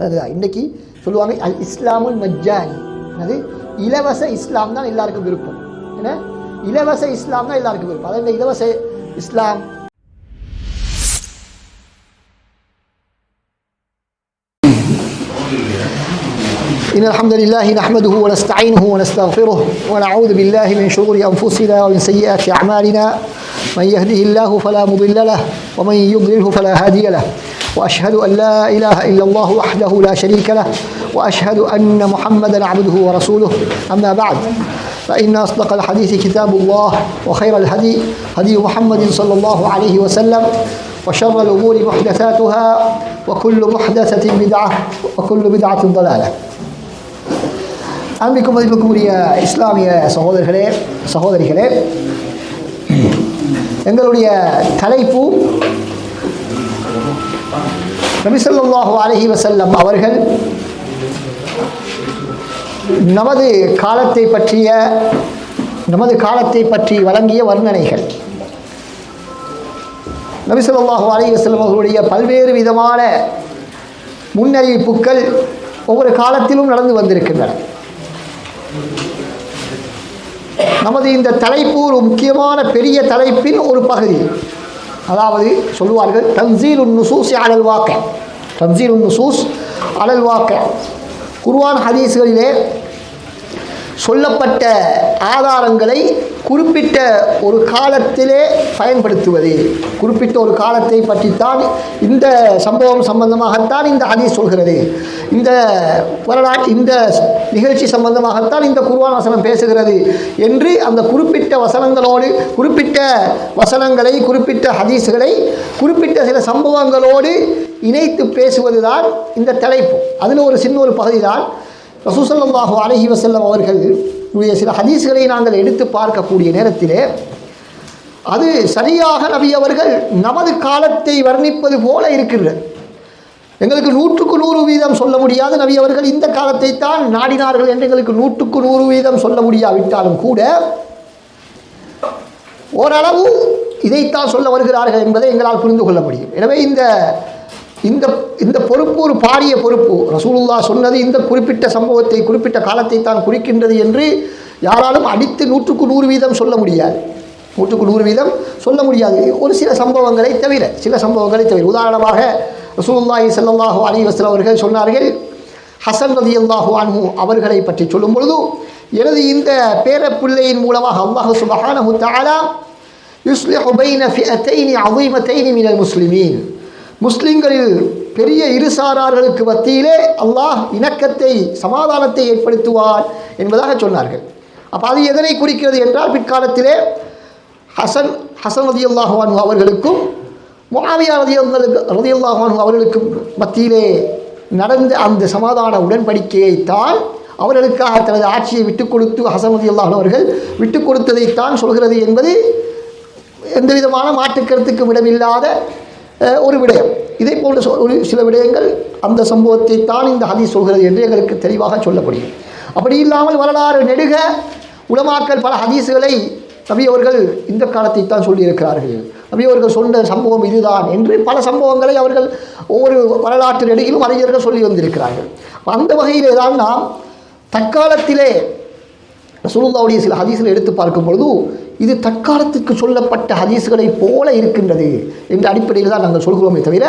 அதுதான் இன்றைக்கி சொல்லுவாங்க அல் இஸ்லாமுல் மஜ்ஜானி. அது இலவச இஸ்லாம் தான் எல்லாருக்கும் விருப்பம். ஏன்னா இலவச இஸ்லாம் தான் எல்லாருக்கும் விருப்பம். அதாவது இலவச இஸ்லாம் إن الحمد لله نحمده ونستعينه ونستغفره ونعوذ بالله من شرور أنفسنا ومن سيئات أعمالنا من يهده الله فلا مضل له ومن يضلله فلا هادي له وأشهد أن لا إله إلا الله وحده لا شريك له وأشهد أن محمدا عبده ورسوله أما بعد فإن أصدق الحديث كتاب الله وخير الهدي هدي محمد صلى الله عليه وسلم وشر الأمور محدثاتها وكل محدثة بدعة وكل بدعة ضلالة. அன்பிற்கும் மதிப்புக்கும் உரிய இஸ்லாமிய சகோதரர்களே சகோதரிகளே, எங்களுடைய தலைப்பு நபி ஸல்லல்லாஹு அலைஹி வஸல்லம் அவர்கள் நமது காலத்தை பற்றி வழங்கிய வர்ணனைகள். நபி ஸல்லல்லாஹு அலைஹி வஸல்லம் அவர்களுடைய பல்வேறு விதமான முன்னறிவிப்புகள் ஒவ்வொரு காலத்திலும் நடந்து வந்திருக்கின்றன. நமது இந்த தலைப்பு ஒரு முக்கியமான பெரிய தலைப்பின் ஒரு பகுதி. அதாவது சொல்லுவார்கள் தன்சீலுன் நுசூஸ் அலல் வாக்கி. தன்சீலுன் நுசூஸ் அலல் வாக்கி. குர்ஆன் ஹதீஸ்களிலே சொல்லப்பட்ட ஆதாரங்களை குறிப்பிட்ட ஒரு காலத்திலே பயன்படுத்துவது. குறிப்பிட்ட ஒரு காலத்தை பற்றித்தான் இந்த சம்பவம் சம்பந்தமாகத்தான் இந்த ஹதீஸ் சொல்கிறது. இந்த இந்த நிகழ்ச்சி சம்பந்தமாகத்தான் இந்த குர்ஆன் வசனம் பேசுகிறது என்று அந்த குறிப்பிட்ட வசனங்களோடு குறிப்பிட்ட வசனங்களை குறிப்பிட்ட ஹதீஸ்களை குறிப்பிட்ட சில சம்பவங்களோடு இணைத்து பேசுவது இந்த தலைப்பு. அதில் ஒரு சின்ன ஒரு பகுதி தான் ரசூல் ஸல்லல்லாஹு அலைஹி வஸல்லம் அவர்களுடைய சில ஹதீஸ்களை நாங்கள் எடுத்து பார்க்கக்கூடிய நேரத்திலே அது சரியாக நபி அவர்கள் நமது காலத்தை வர்ணிப்பது போல இருக்கிறது. எங்களுக்கு 100% சொல்ல முடியாது நபி அவர்கள் இந்த காலத்தை தான் நாடினார்கள் என்று எங்களுக்கு 100% சொல்ல முடியாவிட்டாலும் கூட ஓரளவு இதைத்தான் சொல்ல வருகிறார்கள் என்பதை எங்களால் புரிந்து கொள்ள முடியும். எனவே இந்த பொறுப்பு ஒரு பாரிய பொறுப்பு. ரசூலுல்லாஹ் சொன்னது இந்த குறிப்பிட்ட சம்பவத்தை குறிப்பிட்ட காலத்தை தான் குறிக்கின்றது என்று யாராலும் அடித்து 100% சொல்ல முடியாது. 100% சொல்ல முடியாது. ஒரு சில சம்பவங்களை தவிர உதாரணமாக ரசூலுல்லாஹி ஸல்லல்லாஹு அலைஹி வஸல்லம் அவர்கள் சொன்னார்கள், ஹஸன் ரலியல்லாஹு அன்ஹு அவர்களை பற்றி சொல்லும் பொழுது, எனது இந்த பேரப்பிள்ளையின் மூலமாக அல்லாஹ் சுப்ஹானஹு தஆலா யுஸ்லிஹு பைன ஃபிஅத்தைனி அஸீமத்தைனி மினல் முஸ்லிமீன், முஸ்லிம்களில் பெரிய இருசாரார்களுக்கு மத்தியிலே அல்லாஹ் இணக்கத்தை சமாதானத்தை ஏற்படுத்துவார் என்பதாக சொன்னார்கள். அப்போ அது எதனை குறிக்கிறது என்றால், பிற்காலத்திலே ஹஸன் ரலியல்லாஹு அன்ஹு அவர்களுக்கும் முஆவியா ரலியல்லாஹு அன்ஹு அவர்களுக்கும் மத்தியிலே நடந்த அந்த சமாதான உடன்படிக்கையைத்தான் அவர்களுக்காக தனது ஆட்சியை விட்டுக் கொடுத்து ஹஸன் ரலியல்லாஹு அன்ஹு அவர்கள் விட்டுக் கொடுத்ததைத்தான் சொல்கிறது என்பது எந்தவிதமான மாற்றுக்கருத்துக்கும் இடமில்லாத ஒரு விடயம். இதே போன்ற ஒரு சில விடயங்கள் அந்த சம்பவத்தை தான் இந்த ஹதீஸ் சொல்கிறது என்று எங்களுக்கு தெளிவாக சொல்ல முடியும். அப்படி இல்லாமல் வரலாறு நெடுக உலமாக்கள் பல ஹதீஸ்களை நபி அவர்கள் இந்த காலத்தை தான் சொல்லியிருக்கிறார்கள், நபி அவர்கள் சொன்ன சம்பவம் இதுதான் என்று பல சம்பவங்களை அவர்கள் ஒவ்வொரு வரலாற்று நெடுகிலும் அறிஞர்கள் சொல்லி வந்திருக்கிறார்கள். அந்த வகையிலே தான் நாம் தற்காலத்திலே ரசூலுல்லாஹ்வுடைய சில ஹதீஸ்களை எடுத்து பார்க்கும் பொழுது இது தற்காலத்துக்கு சொல்லப்பட்ட ஹதீஸ்களை போல இருக்கின்றது என்ற அடிப்படையில் தான் நாங்கள் சொல்கிறோமே தவிர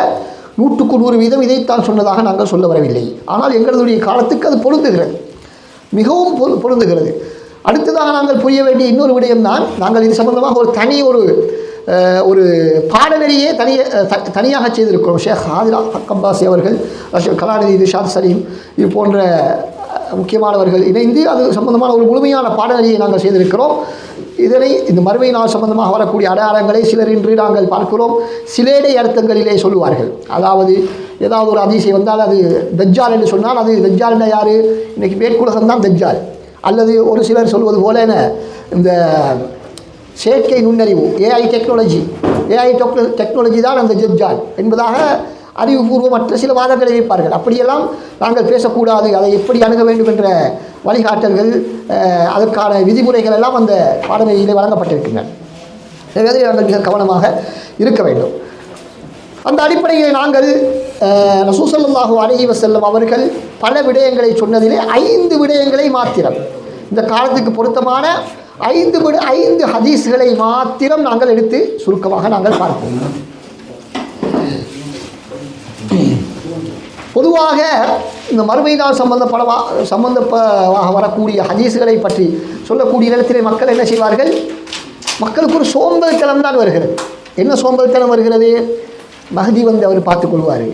100% இதைத்தான் சொன்னதாக நாங்கள் சொல்ல வரவில்லை. ஆனால் எங்களுடைய காலத்துக்கு அது பொருந்துகிறது, மிகவும் பொருந்துகிறது. அடுத்ததாக நாங்கள் புரிய வேண்டிய இன்னொரு விடயம் தான், நாங்கள் இது சம்பந்தமாக ஒரு பாடநெறியே தனியாக செய்திருக்கிறோம். ஷேக் ஆதில் அப்பாசி அவர்கள், கலாநிதி ரிஷாத் சலீம் இது போன்ற முக்கியமானவர்கள் இணைந்து அது சம்பந்தமான ஒரு முழுமையான பாடநெறியை நாங்கள் செய்திருக்கிறோம். இதனை இந்த மறுமை நாள் சம்பந்தமாக வரக்கூடிய அடையாளங்களை சிலர் இன்று நாங்கள் பார்க்கிறோம். சிலேடை அர்த்தங்களிலே சொல்லுவார்கள். அதாவது ஏதாவது ஒரு அதிசயம் வந்தால் அது தஜ்ஜால் என்று சொன்னால் அது தஜ்ஜால்னா யார், இன்றைக்கி மேற்குலகம் தான் தஜ்ஜால். அல்லது ஒரு சிலர் சொல்வது போல இந்த செயற்கை நுண்ணறிவு ஏஐ டெக்னாலஜி தான் அந்த தஜ்ஜால் என்பதாக அறிவுபூர்வமற்ற சில வாதங்களை வைப்பார்கள். அப்படியெல்லாம் நாங்கள் பேசக்கூடாது. அதை எப்படி அணுக வேண்டும் என்ற வழிகாட்டல்கள் அதற்கான விதிமுறைகள் எல்லாம் அந்த பாடநெறியிலே வழங்கப்பட்டிருக்கின்றன. எனவே நாங்கள் மிக கவனமாக இருக்க வேண்டும். அந்த அடிப்படையில் நாங்கள் ரசூல் ஸல்லல்லாஹு அலைஹி வஸல்லம் அவர்கள் பல விடயங்களை சொன்னதிலே 5 விடயங்களை மாத்திரம், இந்த காலத்துக்கு பொருத்தமான 5 ஹதீஸ்களை மாத்திரம் நாங்கள் எடுத்து சுருக்கமாக நாங்கள் பார்ப்போம். பொதுவாக இந்த மறுமை நாள் சம்பந்தமாக வரக்கூடிய ஹதீஸ்களை பற்றி சொல்லக்கூடிய இடத்திலே மக்கள் என்ன செய்வார்கள்? மக்களுக்கு ஒரு சோம்பல்தனம் தான் வருகிறது. என்ன சோம்பல்தனம் வருகிறது? மஹதி வந்து அவர் பார்த்துக்கொள்வார்,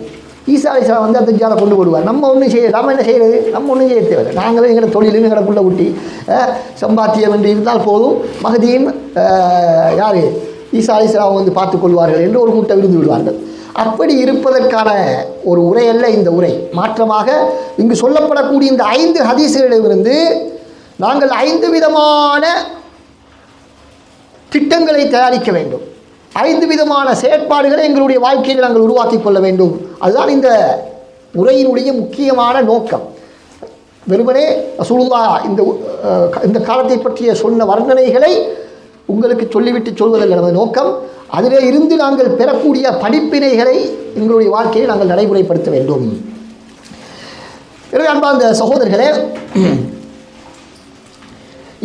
ஈசா அலைஹிஸ்ஸலாம் வந்து அந்த தஜ்ஜாலை கொண்டு போடுவார், நம்ம ஒன்றும் செய்ய, நம்ம என்ன செய்கிறது? நம்ம ஒன்றும் செய்ய தேவை, நாங்களும் எங்களை தொழிலும் எங்களை புள்ள ஊட்டி சம்பாத்தியம் என்று இருந்தால் போதும், மஹதியும் யார் ஈசா அலைஹிஸ்ஸலாம் வந்து பார்த்துக்கொள்வார்கள் என்று ஒரு கூட்டம் இருந்து விடுவார்கள். அப்படி இருப்பதற்கான ஒரு உரை அல்ல இந்த உரை. மாற்றமாக இங்கு சொல்லப்படக்கூடிய இந்த 5 ஹதீஸ்களிலிருந்து நாங்கள் 5 விதமான திட்டங்களை தயாரிக்க வேண்டும், 5 விதமான செயற்பாடுகளை எங்களுடைய வாழ்க்கையில் நாங்கள் உருவாக்கி கொள்ள வேண்டும். அதுதான் இந்த உரையினுடைய முக்கியமான நோக்கம். வெறுமனே ரசூலுல்லாஹ் இந்த காலத்தை பற்றிய சொன்ன வர்ணனைகளை உங்களுக்கு சொல்லிவிட்டு சொல்வதில் நமது நோக்கம், அதிலே இருந்து நாங்கள் பெறக்கூடிய படிப்பினைகளை எங்களுடைய வாழ்க்கையை நாங்கள் நடைமுறைப்படுத்த வேண்டும். எனவே அன்பார்ந்த சகோதரர்களே,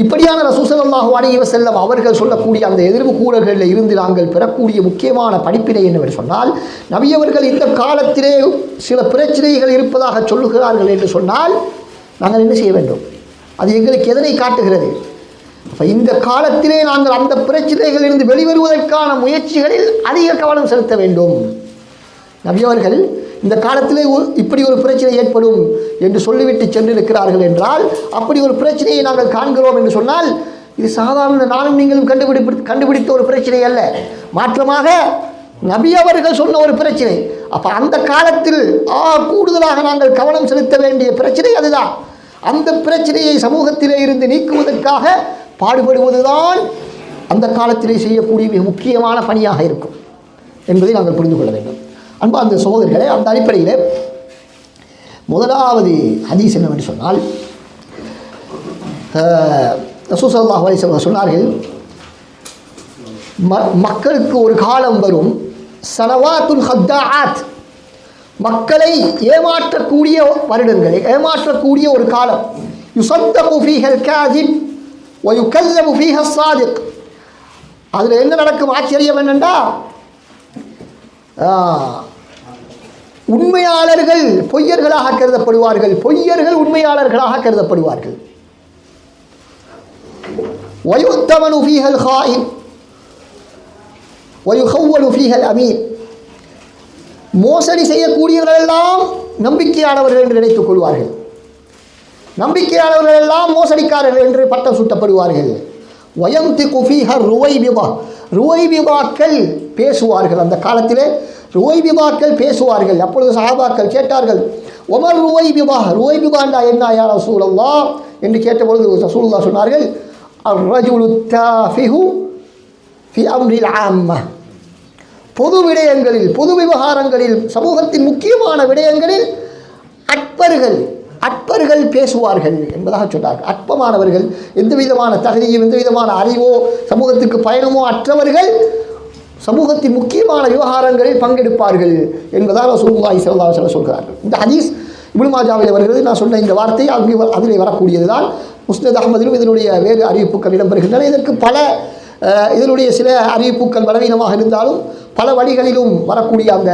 இப்படியான ரசூல் ஸல்லல்லாஹு அலைஹி வஸல்லம் அவர்கள் சொல்லக்கூடிய அந்த எதிர்வு கூறல்களில் இருந்து நாங்கள் பெறக்கூடிய முக்கியமான படிப்பினை என்னவென்று சொன்னால், நபி அவர்கள் இந்த காலத்திலே சில பிரச்சனைகள் இருப்பதாக சொல்லுகிறார்கள் என்று சொன்னால் நாங்கள் என்ன செய்ய வேண்டும்? அது எங்களுக்கு எதனை காட்டுகிறது? அப்போ இந்த காலத்திலே நாங்கள் அந்த பிரச்சனைகளிலிருந்து வெளிவருவதற்கான முயற்சிகளில் அதிக கவனம் செலுத்த வேண்டும். நபி அவர்கள் இந்த காலத்திலே இப்படி ஒரு பிரச்சனை ஏற்படும் என்று சொல்லிவிட்டு சென்றிருக்கிறார்கள் என்றால், அப்படி ஒரு பிரச்சனையை நாங்கள் காண்கிறோம் என்று சொன்னால், இது சாதாரண நானும் நீங்களும் கண்டுபிடித்த ஒரு பிரச்சனை அல்ல, மாற்றமாக நபி அவர்கள் சொன்ன ஒரு பிரச்சனை. அப்போ அந்த காலத்தில் கூடுதலாக நாங்கள் கவனம் செலுத்த வேண்டிய பிரச்சனை அதுதான். அந்த பிரச்சனையை சமூகத்திலே இருந்து நீக்குவதற்காக பாடுபடுவதுதான் அந்த காலத்திலே செய்யக்கூடிய மிக முக்கியமான பணியாக இருக்கும் என்பதை நாங்கள் புரிந்து கொள்ள வேண்டும். அன்பார்ந்த சகோதரர்களே, அந்த அடிப்படையில் முதலாவது ஹதீஸ் என்னவென்று சொன்னால், ரசூல் ஸல்லல்லாஹு அலைஹி வஸல்லம் சொன்னார்கள், மக்களுக்கு ஒரு காலம் வரும், சனவாத்துல் ஹத்தாஆத், மக்களை ஏமாற்றக்கூடிய வருடங்களை, ஏமாற்றக்கூடிய ஒரு காலம். யுஸத்தகு ஃபீஹல் காதிப் வ யுகல்லபு ஃபீஹஸ் ஸாதிக். அதில் என்ன நடக்கும்? ஆச்சரியம் என்னென்றா, உண்மையாளர்கள் பொய்யர்களாக கருதப்படுவார்கள், பொய்யர்கள் உண்மையாளர்களாக கருதப்படுவார்கள். வயுத்தமனு ஃபீஹல் ஹாயின் வயுஹவ்வலு ஃபீஹல் அமீன். மோசடி செய்யக்கூடியவர்கள் எல்லாம் நம்பிக்கையானவர்கள் என்று நினைத்துக் கொள்வார்கள், நம்பிக்கையானவர்கள் எல்லாம் மோசடிக்காரர்கள் என்று பட்டம் சூட்டப்படுவார்கள். வயம்திகு ஃபீஹர் ருவைபிபா, ருவைபிபாக்கள் பேசுவார்கள். அந்த காலத்திலே ருவைபிபாக்கள் பேசுவார்கள். அப்பொழுது சஹாபாக்கள் கேட்டார்கள், ஒமர் ருவைபிபா, ருவைபிபாண்டா என்ன யா ரசூலல்லாஹ் என்று கேட்டபொழுது ரசூலுல்லாஹ் சொன்னார்கள், அர்ரஜுலு தாஃபிஹு ஃபி அம்ரில் ஆம்ம, பொது விடயங்களில், பொது விவகாரங்களில், சமூகத்தின் முக்கியமான விடயங்களில் அற்பர்கள் பேசுவார்கள் என்பதாக சொன்னார்கள். அற்பமானவர்கள், எந்த விதமான தகுதியும் எந்த விதமான அறிவோ சமூகத்துக்கு பயணமோ அற்றவர்கள் சமூகத்தின் முக்கியமான விவகாரங்களில் பங்கெடுப்பார்கள் என்பதாக ரசூலுல்லாஹி ஸல்லல்லாஹு அலைஹி வஸல்லம் சொல்கிறார்கள். இந்த ஹதீஸ் இப்னு மாஜாவில் வருகிறது. நான் சொன்ன இந்த வார்த்தை அதிலே வரக்கூடியது தான். முஸ்னத் அஹ்மதிலும் இதனுடைய வேறு அறிவிப்புகள் இடம்பெறுகின்றன. இதனுடைய சில அறிவிப்புகள் பலவீனமாக இருந்தாலும் பல வழிகளிலும் வரக்கூடிய அந்த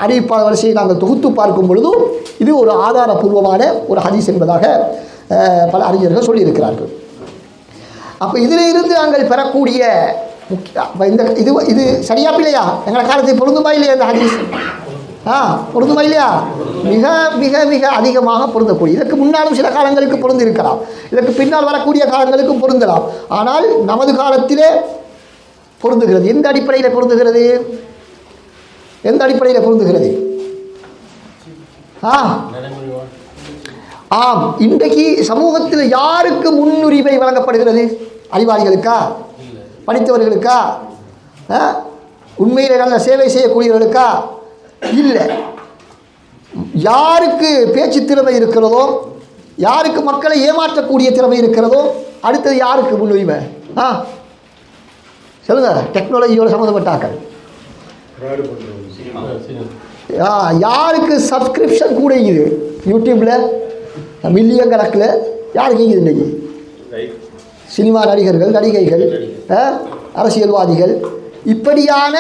அறிவிப்பாளர் வரிசையை நாங்கள் தொகுத்து பார்க்கும் பொழுதும் இது ஒரு ஆதாரபூர்வமான ஒரு ஹதீஸ் என்பதாக பல அறிஞர்கள் சொல்லியிருக்கிறார்கள். அப்போ இதிலிருந்து நாங்கள் பெறக்கூடிய இது சரியா இல்லையா? எங்களை காலத்தை பொருந்துமா இல்லையா இந்த ஹதீஸ்? பொருந்துமா இல்லையா? மிக மிக மிக அதிகமாக பொருந்தக்கூடிய, இதற்கு முன்னாலும் சில காலங்களுக்கு பொருந்து இருக்கலாம், இதற்கு பின்னால் வரக்கூடிய காலங்களுக்கும் பொருந்தலாம். ஆனால் நமது காலத்திலே பொருந்துகிறது. எந்த அடிப்படையில் பொருந்துகிறது? எந்த அடிப்படையில் பொருந்துகிறது? ஆம், இன்றைக்கு சமூகத்தில் யாருக்கு முன்னுரிமை வழங்கப்படுகிறது? அறிவாளிகளுக்கா? படித்தவர்களுக்கா? உண்மையிலே நல்ல சேவை செய்யக்கூடியவர்களுக்கா? இல்லை. யாருக்கு பேச்சு திறமை இருக்கிறதோ, யாருக்கு மக்களை ஏமாற்றக்கூடிய திறமை இருக்கிறதோ, அடுத்தது யாருக்கு முன்னுரிமை? சொல்லுங்க. டெக்னாலஜியோடு சம்மந்தப்பட்டாக்கள், யாருக்கு சப்ஸ்கிரிப்ஷன் கூட இது யூடியூப்பில் மில்லியன் கணக்கில் யாருக்கு இது இன்றைக்கி? சினிமா நடிகர்கள், நடிகைகள், அரசியல்வாதிகள், இப்படியான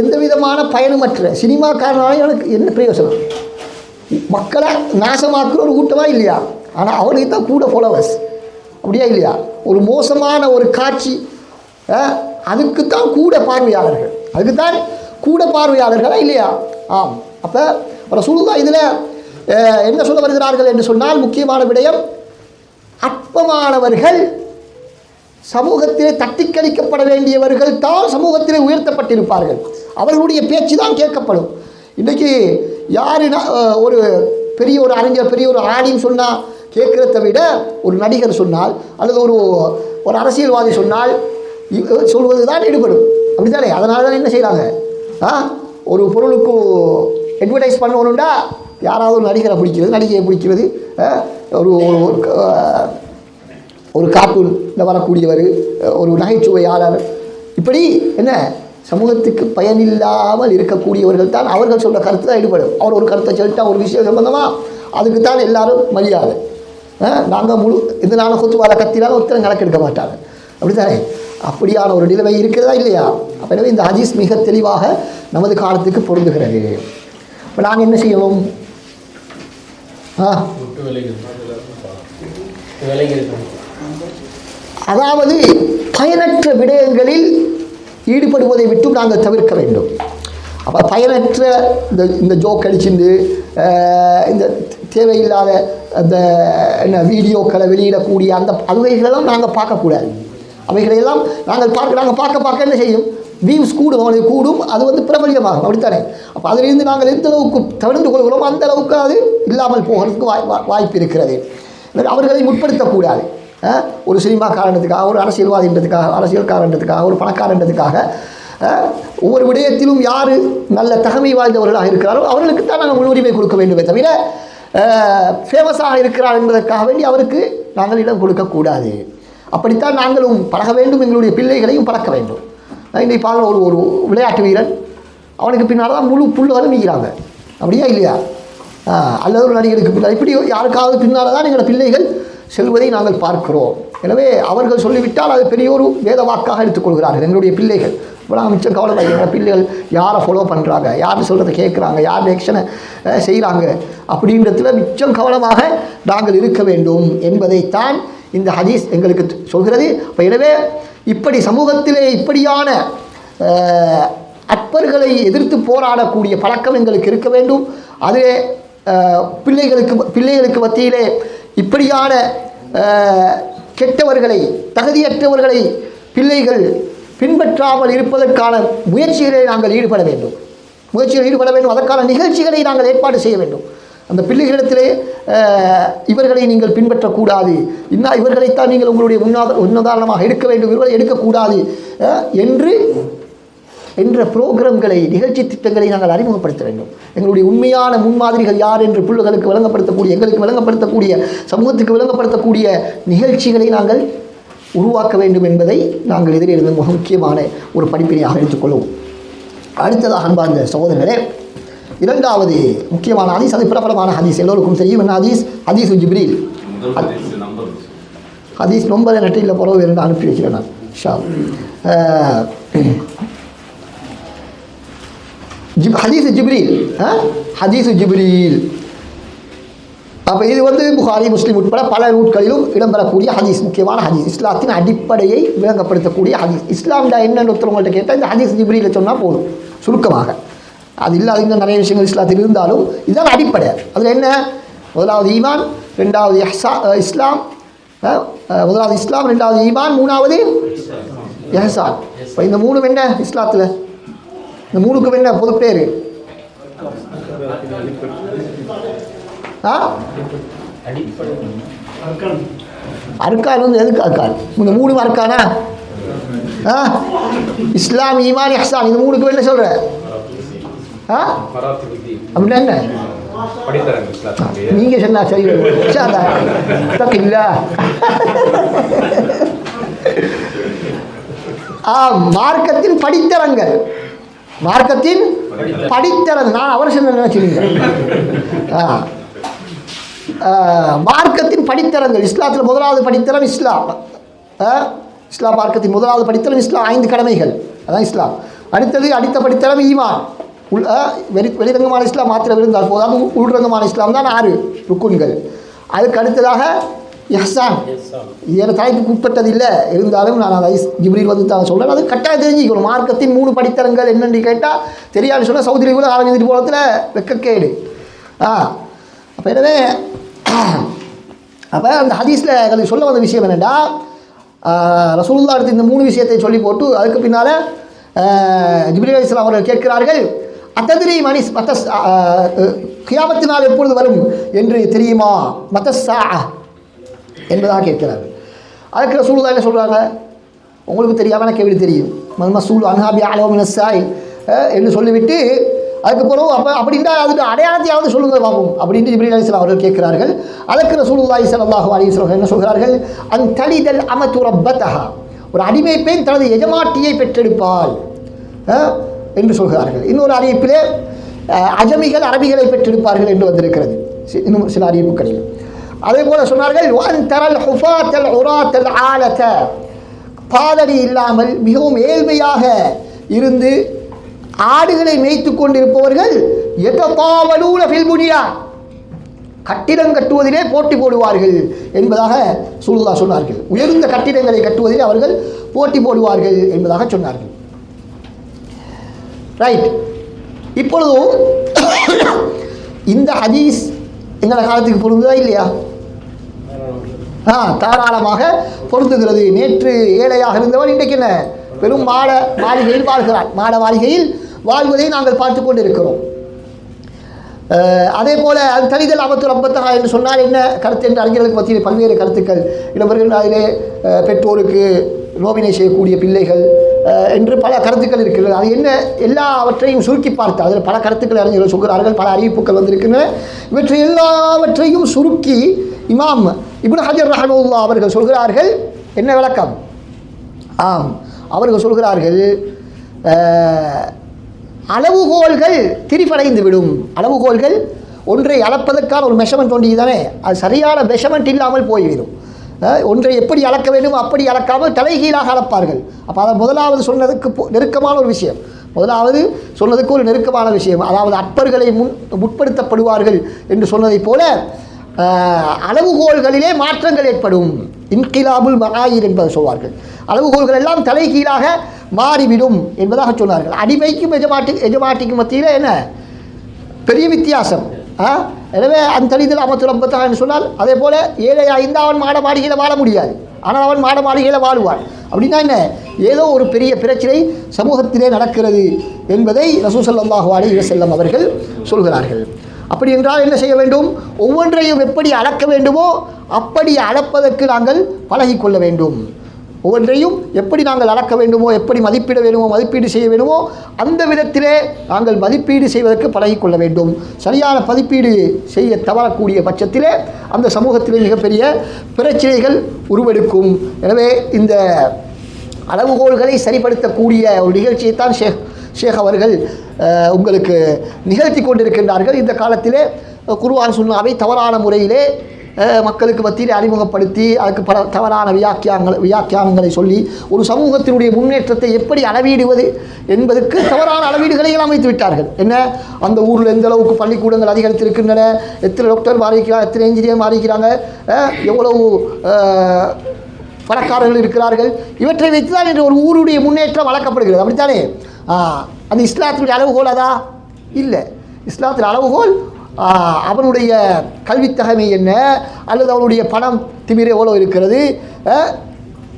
எந்த விதமான பயனுமற்ற சினிமாக்காரனால எனக்கு என்ன பிரயோசனம்? மக்களை நாசமாக்குற ஒரு கூட்டமாக இல்லையா? ஆனால் அவனுக்கு தான் கூட ஃபாலோவர்ஸ், அப்படியா இல்லையா? ஒரு மோசமான ஒரு காட்சி, அதுக்குத்தான் கூட பார்வையாளர்கள், அதுக்குத்தான் கூட பார்வையாளர்களா இல்லையா? ஆம். அப்போ ரசூலுல்லாஹ் இதில் என்ன சொல்ல வருகிறார்கள் என்று சொன்னால், முக்கியமான விடயம், அற்பமானவர்கள் சமூகத்திலே தட்டிக்கழிக்கப்பட வேண்டியவர்கள் தான் சமூகத்திலே உயர்த்தப்பட்டிருப்பார்கள். அவர்களுடைய பேச்சு தான் கேட்கப்படும். இன்றைக்கி யார் ஒரு பெரிய ஒரு அறிஞர், பெரிய ஒரு ஆலிம் சொன்னால் கேட்குறத விட ஒரு நடிகர் சொன்னால் அல்லது ஒரு அரசியல்வாதி சொன்னால் சொல்வது தான் ஈடுபடும், அப்படி தானே? அதனால தான் என்ன செய்கிறாங்க, ஒரு பொருளுக்கு அட்வர்டைஸ் பண்ணணுண்டா யாராவது ஒரு நடிகரை பிடிக்கிறது, நடிகையை பிடிக்கிறது, ஒரு கார்ட்டூனில் வரக்கூடியவர், ஒரு நகைச்சுவையாளர், இப்படி என்ன சமூகத்துக்கு பயனில்லாமல் இருக்கக்கூடியவர்கள் தான் அவர்கள் சொல்கிற கருத்து தான் ஈடுபடும். அவர் ஒரு கருத்தை சொல்லிட்டா ஒரு விஷயம் சம்பந்தமாக அதுக்கு தான் எல்லாரும் மரியாதை. நாங்கள் இந்த நாளும் கொத்துவார கத்தினாலும் ஒருத்தரை கணக்கெடுக்க மாட்டாங்க, அப்படி தானே? அப்படியான ஒரு நிலைமை இருக்கிறதா இல்லையா? அப்போ எனவே இந்த ஹதீஸ் மிக தெளிவாக நமது காலத்துக்கு பொருந்துகிறது. இப்போ நாங்கள் என்ன செய்யணும்? அதாவது பயனற்ற விடயங்களில் ஈடுபடுவதை விட்டு நாங்கள் தவிர்க்க வேண்டும். அப்போ பயனற்ற இந்த ஜோக் அடிச்சுண்டு இந்த தேவையில்லாத அந்த என்ன வீடியோக்களை வெளியிடக்கூடிய அந்த அலுவலைகளெல்லாம் நாங்கள் பார்க்கக்கூடாது. அவைகளையெல்லாம் நாங்கள் பார்க்க என்ன செய்யும்? வியூஸ் கூடும், அவனுக்கு கூடும், அது பிரபலியமாகும், அப்படித்தானே? அப்போ அதிலிருந்து நாங்கள் எந்த அளவுக்கு தவிர்த்து கொள்கிறோம் அந்த அளவுக்கு அது இல்லாமல் போகிறதுக்கு வாய்ப்பு இருக்கிறது. அவர்களை முற்படுத்தக்கூடாது. ஒரு சினிமா காரணத்துக்காக, ஒரு அரசியல்வாதின்றதுக்காக, அரசியல் காரணத்துக்காக, ஒரு பணக்காரன்றதுக்காக ஒவ்வொரு விடயத்திலும் யார் நல்ல தகமை வாய்ந்தவர்களாக இருக்கிறாரோ அவர்களுக்கு தான் நாங்கள் முன்னுரிமை கொடுக்க வேண்டுமே தவிர ஃபேமஸாக இருக்கிறார் என்பதற்காக வேண்டி அவருக்கு நாங்கள் இடம் கொடுக்கக்கூடாது. அப்படித்தான் நாங்களும் பழக வேண்டும், எங்களுடைய பிள்ளைகளையும் பழக்க வேண்டும். இன்றைக்கு பாருங்கள், ஒரு விளையாட்டு வீரன், அவனுக்கு பின்னால் தான் முழு புல்லுகளும் நீக்கிறாங்க, அப்படியா இல்லையா? அல்லது ஒரு நடிகருக்கு பின்னால், இப்படி யாருக்காவது பின்னால் தான் எங்கள் பிள்ளைகள் செல்வதை நாங்கள் பார்க்கிறோம். எனவே அவர்கள் சொல்லிவிட்டால் அது பெரிய ஒரு வேத வாக்காக எடுத்துக்கொள்கிறார்கள் எங்களுடைய பிள்ளைகள். இப்போ மிச்சம் கவலை, எங்கள் பிள்ளைகள் யாரை ஃபாலோ பண்ணுறாங்க, யார் சொல்கிறத கேட்குறாங்க, யார் ரியாக்ஷனை செய்கிறாங்க, அப்படின்றதுல மிச்சம் கவனமாக நாங்கள் இருக்க வேண்டும் என்பதைத்தான் இந்த ஹதீஸ் எங்களுக்கு சொல்கிறது. இப்போ எனவே இப்படி சமூகத்திலே இப்படியான அற்பர்களை எதிர்த்து போராடக்கூடிய பழக்கம் எங்களுக்கு இருக்க வேண்டும். அதிலே பிள்ளைகளுக்கு மத்தியிலே இப்படியான கெட்டவர்களை, தகுதியற்றவர்களை பிள்ளைகள் பின்பற்றாமல் இருப்பதற்கான முயற்சிகளை நாங்கள் ஈடுபட வேண்டும். அதற்கான நிகழ்ச்சிகளை நாங்கள் ஏற்பாடு செய்ய வேண்டும். அந்த பிள்ளைகளிடத்திலே இவர்களை நீங்கள் பின்பற்றக்கூடாது, இவர்களைத்தான் நீங்கள் உங்களுடைய முன்னுதாரணமாக எடுக்க வேண்டும், இவர்களை எடுக்கக்கூடாது என்ற புரோகிராம்களை, நிகழ்ச்சி திட்டங்களை நாங்கள் அறிமுகப்படுத்த வேண்டும். எங்களுடைய உண்மையான முன்மாதிரிகள் யார் என்று பிள்ளைகளுக்கு விளங்கப்படுத்தக்கூடிய, எங்களுக்கு விளங்கப்படுத்தக்கூடிய, சமூகத்துக்கு விளங்கப்படுத்தக்கூடிய நிகழ்ச்சிகளை நாங்கள் உருவாக்க வேண்டும் என்பதை நாங்கள் எதிரிலிருந்து மிக முக்கியமான ஒரு படிப்பினையாக எடுத்துக்கொள்வோம். அடுத்ததாக அன்பார்ந்த சகோதரர்களே, இரண்டாவது முக்கியமான ஹதீஸ், அது பிரபலமான ஹதீஸ், எல்லோருக்கும் தெரியும். என்ன ஹதீஸ்? ஹதீஸ் ஜிப்ரீல். ஹதீஸ் நம்பர் நெட்டில் புறவு என்று அனுப்பி வைக்கிறேன் நான். ஹதீஸ் ஜிப்ரீல், ஹதீஸ் ஜிப்ரீல். அப்போ இது புகாரி, முஸ்லீம் உட்பட பல நூட்களிலும் இடம்பெறக்கூடிய ஹதீஸ், முக்கியமான ஹதீஸ், இஸ்லாத்தின் அடிப்படையை விளங்கப்படுத்தக்கூடிய ஹதீஸ். இஸ்லாம்டா என்னென்னு ஒருத்தவங்கள்ட்ட கேட்டால் இந்த ஹதீஸ் ஜிப்ரீலை சொன்னால் போதும் சுருக்கமாக. அது இல்லாத இன்னும் நிறைய விஷயங்கள் இஸ்லாத்தில் இருந்தாலும் இதுதான் அடிப்படை. அதில் என்ன? முதலாவது ஈமான், ரெண்டாவது இஸ்லாம், முதலாவது இஸ்லாம், ரெண்டாவது ஈமான், மூணாவது எஹ்சான். இப்போ இந்த மூணு என்ன இஸ்லாத்தில்? இந்த மூணுக்கும் என்ன பொது பேர்? அர்கான். எதுக்கு அர்கான்? இந்த மூணு அர்கானா? இஸ்லாம், ஈமான், இஹ்சான், இந்த மூணுக்கு என்ன சொல்ற? அப்படின்னா என்ன? நீங்க சொன்னா சரி இல்ல. மார்க்கத்தின் படித்தரங்கள், மார்க்கத்தின் படித்தரம். நான் அவர் சொன்ன நினைச்சிருங்க. மார்க்கத்தின் படித்தரங்கள். இஸ்லாத்தில் முதலாவது படித்தரம் இஸ்லாம். இஸ்லாம் மார்க்கத்தின் முதலாவது படித்தரம் இஸ்லாம். 5 கடமைகள், அதான் இஸ்லாம். அடுத்த படித்தரம் ஈமான். வெளிரங்கமான இஸ்லாம் மாத்திரம் இருந்தால் போதாது, உள்ரங்கமான இஸ்லாம் தான் 6 ருக்குன்கள். அதுக்கு அடுத்ததாக இஹ்சான். என் தலைப்புக்கு உட்பட்டது இல்லை, இருந்தாலும் நான் அதை ஜிப்ரீல் வந்து தான் சொல்கிறேன். அது கட்டாயம் தெரிஞ்சுக்கணும். மார்க்கத்தின் 3 படித்தரங்கள் என்னென்னு கேட்டால் தெரியாதுன்னு சொன்னால் சவுதியில் கூட ஆரம்பித்து போகிறதுல வெக்கக்கேடு. அப்போ எனவே அப்போ அந்த ஹதீஸில் எங்களுக்கு சொல்ல வந்த விஷயம் என்னென்னா, ரசூலுல்லாஹ் அடுத்து இந்த 3 விஷயத்தை சொல்லி போட்டு அதுக்கு பின்னால் ஜிப்ரீல் அலைஹிஸ்ஸலாம் அவர்கள் கேட்கிறார்கள், அத்ததிரி மனிஸ் மத்தஸ் கியாமத்தினால் எப்பொழுது வரும் என்று தெரியுமா, மத்தஸ்ஸா என்பதாக கேட்கிறார்கள். அதுக்கு ரசூலுல்லாஹ் என்ன சொல்கிறாங்க, உங்களுக்கு தெரியாமல் எனக்கு எப்படி தெரியும், மஸ்ஊல் அன்ஹா பிஅலம மினஸ் ஸாயில் என்று சொல்லிவிட்டு அதுக்கப்புறம் அப்படின்னா அதுக்கு அடையாளத்தையாவது சொல்லுங்கள் பார்ப்போம் அப்படின்ட்டு ஜிப்ரீல் அலைஹிஸ்ஸலாம் அவர்கள் கேட்கிறார்கள். அதற்கு ரசூலுல்லாஹி ஸல்லல்லாஹு அலைஹி வஸல்லம் என்ன சொல்கிறார்கள், அன் தலிதல் அமது ரப்பதஹா, ஒரு அடிமை பெண் தனது எஜமாட்டியை பெற்றெடுப்பாள் என்று சொல்கிறார்கள். இன்னொரு அறிவிப்பிலே அஜமிகள் அரபிகளை பெற்றெடுப்பார்கள் என்று வந்திருக்கிறது இன்னும் சில அறிவிப்புகளில். அதே போல சொன்னார்கள், வன் தரல் ஹுஃபாத்தல் உராத்தல் ஆலத, பாதடி இல்லாமல் மிகவும் ஏழ்மையாக இருந்து ஆடுகளை மேய்த்து கொண்டிருப்பவர்கள் யததாவலூன ஃபில் புனியான், கட்டிடம் கட்டுவதிலே போட்டி போடுவார்கள் என்பதாக ரசூலுல்லாஹ் சொன்னார்கள். உயர்ந்த கட்டிடங்களை கட்டுவதிலே அவர்கள் போட்டி போடுவார்கள் என்பதாக சொன்னார்கள். ரைட். இப்பொழுது இந்த ஹதீஸ் எங்களை காலத்துக்கு பொருந்துதா இல்லையா? தாராளமாக பொருந்துகிறது. நேற்று ஏழையாக இருந்தவர் இன்றைக்கு என்ன பெரும் மாளிகையில் வாழ்கிறார். மாட மாளிகையில் வாழ்வதை நாங்கள் பார்த்து கொண்டு இருக்கிறோம். அதே போல அது தனிதல் அமத்து ரப்பத்தகா என்று சொன்னால் என்ன கருத்து என்று அறிஞர்களுக்கு மத்தியில் பல்வேறு கருத்துக்கள் இளவர்கள். அதிலே பெற்றோருக்கு நோவினை செய்யக்கூடிய பிள்ளைகள் என்று பல கருத்துக்கள் இருக்கின்றன. அது என்ன எல்லாவற்றையும் சுருக்கி பார்த்து அதில் பல கருத்துக்கள் அறிஞர்கள் சொல்கிறார்கள், பல அறிவிப்புகள் வந்திருக்கின்றன. இவற்றை எல்லாவற்றையும் சுருக்கி இமாம் இப்னு ஹஜர் ரஹ்மத்துல்லாஹ் அவர்கள் சொல்கிறார்கள். என்ன விளக்கம்? அவர்கள் சொல்கிறார்கள், அளவுகோல்கள் திரிபடைந்து விடும். அளவுகோல்கள் ஒன்றை அளப்பதற்கான ஒரு மெஷர்மெண்ட் ஒன்றி தானே, அது சரியான மெஷர்மெண்ட் இல்லாமல் போய்விடும். ஒன்றை எப்படி அளக்க வேண்டும் அப்படி அளக்காமல் தலைகீழாக அளப்பார்கள். அப்போ அதை முதலாவது சொன்னதுக்கு நெருக்கமான ஒரு விஷயம், முதலாவது சொன்னதுக்கு ஒரு நெருக்கமான விஷயம், அதாவது அற்பர்களை முற்படுத்தப்படுவார்கள் என்று சொன்னதைப் போல அளவுகோல்களிலே மாற்றங்கள் ஏற்படும். இன்கிலாபுல் மகாயிர் என்பதை சொல்வார்கள். அளவுகோல்கள் எல்லாம் தலைகீழாக மாறிவிடும் என்பதாக சொன்னார்கள். அடிமைக்கும் எஜமாட்டிக்கும் மத்தியில் என்ன பெரிய வித்தியாசம். எனவே அந்த தனிதில் அமத்து ரப்பத்தகா என்று சொன்னால், அதே போல் ஏழையாக இருந்தால் அவன் மாட மாளிகையில் வாழ முடியாது, ஆனால் அவன் மாட மாளிகையில் வாழ்வான். அப்படின்னா என்ன, ஏதோ ஒரு பெரிய பிரச்சனை சமூகத்திலே நடக்கிறது என்பதை ரசூல் ஸல்லல்லாஹு அலைஹி வஸல்லம் அவர்கள் சொல்கிறார்கள். அப்படி என்றால் என்ன செய்ய வேண்டும்? ஒவ்வொன்றையும் எப்படி அளக்க வேண்டுமோ அப்படி அளப்பதற்கு நாங்கள் பழகிக்கொள்ள வேண்டும். ஒவ்வொன்றையும் எப்படி நாங்கள் அளக்க வேண்டுமோ, எப்படி மதிப்பிட வேண்டுமோ, மதிப்பீடு செய்ய வேண்டுமோ அந்த விதத்திலே நாங்கள் மதிப்பீடு செய்வதற்கு பழகிக்கொள்ள வேண்டும். சரியான மதிப்பீடு செய்ய தவறக்கூடிய பட்சத்திலே அந்த சமூகத்திலே மிகப்பெரிய பிரச்சனைகள் உருவெடுக்கும். எனவே இந்த அளவுகோல்களை சரிப்படுத்தக்கூடிய ஒரு நிகழ்ச்சியைத்தான் ஷேக் அவர்கள் உங்களுக்கு நிகழ்த்தி கொண்டிருக்கின்றார்கள். இந்த காலத்திலே குர்ஆன் சுன்னாவை தவறான முறையிலே மக்களுக்கு மத்தியில் அறிமுகப்படுத்தி அதுக்கு பல தவறான வியாக்கியானங்களை சொல்லி ஒரு சமூகத்தினுடைய முன்னேற்றத்தை எப்படி அளவீடுவது என்பதற்கு தவறான அளவீடுகளை எல்லாம் வைத்து விட்டார்கள். என்ன, அந்த ஊரில் எந்த அளவுக்கு பள்ளிக்கூடங்கள் அதிகரித்திருக்கின்றன, எத்தனை டாக்டர் மாறிக்கிறாங்க, எத்தனை என்ஜினியர் மாறிக்கிறாங்க, எவ்வளவு பணக்காரர்கள் இருக்கிறார்கள், இவற்றை வைத்து தான் இன்று ஒரு ஊருடைய முன்னேற்றம் வளர்க்கப்படுகிறது. அப்படித்தானே? அது இஸ்லாத்தினுடைய அளவுகோல் அதா? இல்லை. இஸ்லாத்தின் அளவுகோல் அவனுடைய கல்வித்தகமை என்ன, அல்லது அவனுடைய பணம் திமிர் எவ்வளோ இருக்கிறது,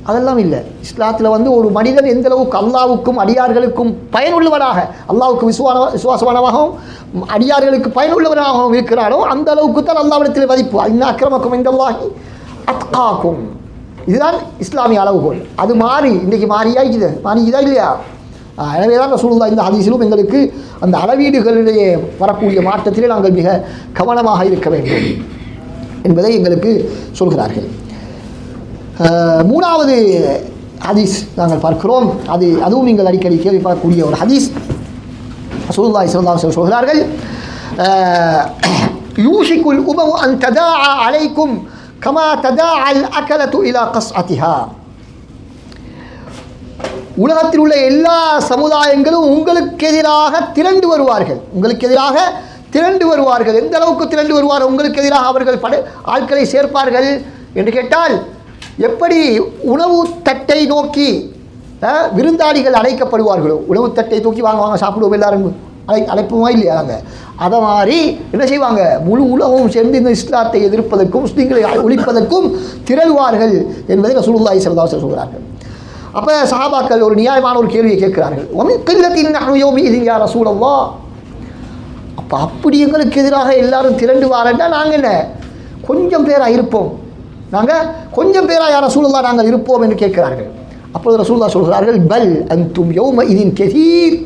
அதெல்லாம் இல்லை. இஸ்லாத்தில் ஒரு மனிதன் எந்த அளவுக்கு அல்லாவுக்கும் அடியார்களுக்கும் பயனுள்ளவனாக, அல்லாவுக்கு விசுவாசமானவாகவும் அடியார்களுக்கு பயனுள்ளவனாகவும் இருக்கிறானோ அந்த அளவுக்கு தான் அல்லாவிடத்தில் மதிப்பு. இன்ன அக்ரமக்கும் இந்தல்லாஹி அத்காக்கும். இதுதான் இஸ்லாமிய அளவுகோல். அது இன்றைக்கு மாறிக்குதா இல்லையா? எனவே தான் ரசூலுல்லாஹ் இந்த ஹதீஸிலும் எங்களுக்கு அந்த அளவீடுகளிலேயே வரக்கூடிய மாற்றத்திலே நாங்கள் மிக கவனமாக இருக்க வேண்டும் என்பதை எங்களுக்கு சொல்கிறார்கள். மூணாவது ஹதீஸ் நாங்கள் பார்க்கிறோம். அதுவும் நீங்கள் அடிக்கடி கேள்விப்படக்கூடிய ஒரு ஹதீஸ். ரசூலுல்லாஹி ஸல்லல்லாஹு அலைஹி வஸல்லம் சொல்கிறார்கள், யூஷிகுல் உமமு அன் ததாஅ அலைக்கும் கமா ததாஅல் அகலத்து இலா கஸ்அத்திஹா. உலகத்தில் உள்ள எல்லா சமுதாயங்களும் உங்களுக்கு எதிராக திரண்டு வருவார்கள். உங்களுக்கு எதிராக திரண்டு வருவார்கள். எந்த அளவுக்கு திரண்டு வருவார்கள்? உங்களுக்கு எதிராக அவர்கள் ஆட்களை சேர்ப்பார்கள் என்று கேட்டால், எப்படி உணவு தட்டை நோக்கி விருந்தாளிகள் அழைக்கப்படுவார்களோ, உணவு தட்டை தூக்கி வாங்க வாங்க சாப்பிடுவோம் எல்லாரும் அழைப்புமா இல்லையா? நாங்கள் அதை மாதிரி என்ன செய்வாங்க, முழு உலகமும் சேர்ந்து இந்த இஸ்லாத்தை எதிர்ப்பதற்கும் முஸ்லீம்களை ஒழிப்பதற்கும் திரள்வார்கள் என்பதை ரசூலுல்லாஹி ஸல்லல்லாஹு அலைஹி வஸல்லம் சொல்கிறார்கள். அப்போ சஹாபாக்கள் ஒரு நியாயமான ஒரு கேள்வியை கேட்கிறார்கள், யா ரசூலல்லாஹ், அப்போ அப்படி எங்களுக்கு எதிராக எல்லாரும் திரண்டு வாரண்டா நாங்கள் என்ன கொஞ்சம் பேராக இருப்போம், நாங்கள் கொஞ்சம் பேராக யா ரசூலல்லாஹ் நாங்கள் இருப்போம் என்று கேட்கிறார்கள். அப்பொழுது ரசூலுல்லாஹ் சொல்கிறார்கள், பல் அன்தும் யௌம இதின் கதீர்,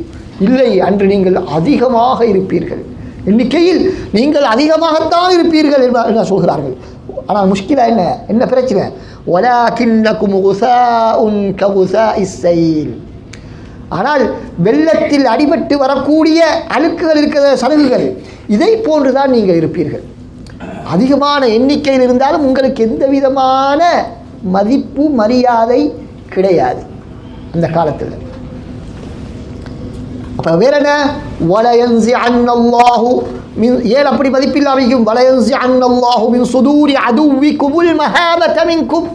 இல்லை அன்று நீங்கள் அதிகமாக இருப்பீர்கள், எண்ணிக்கையில் நீங்கள் அதிகமாகத்தான் இருப்பீர்கள் என்று சொல்கிறார்கள். ஆனால் முஷ்கிலா என்ன, என்ன பிரச்சனை? வலாகின்னகும் குஸாஉன் ககுஸாஇஸ் ஸைல், ஆனால் வெள்ளத்தில் அடிபட்டு வரக்கூடிய அழுக்குகள் இருக்கிற சருகுகள், இதை போன்றுதான் நீங்கள் இருப்பீர்கள். அதிகமான எண்ணிக்கையில் இருந்தாலும் உங்களுக்கு எந்த விதமான மதிப்பு மரியாதை கிடையாது அந்த காலத்தில். அப்போ வேற என்ன, வலயன்சி அன்னல்லாஹு மின், ஏன் அப்படி மதிப்பில்லாமைக்கும், வலயன்சி அன்னல்லாஹு மின் சுதூரி அதுவிக்குமுல் மஹாபத மின்கும்,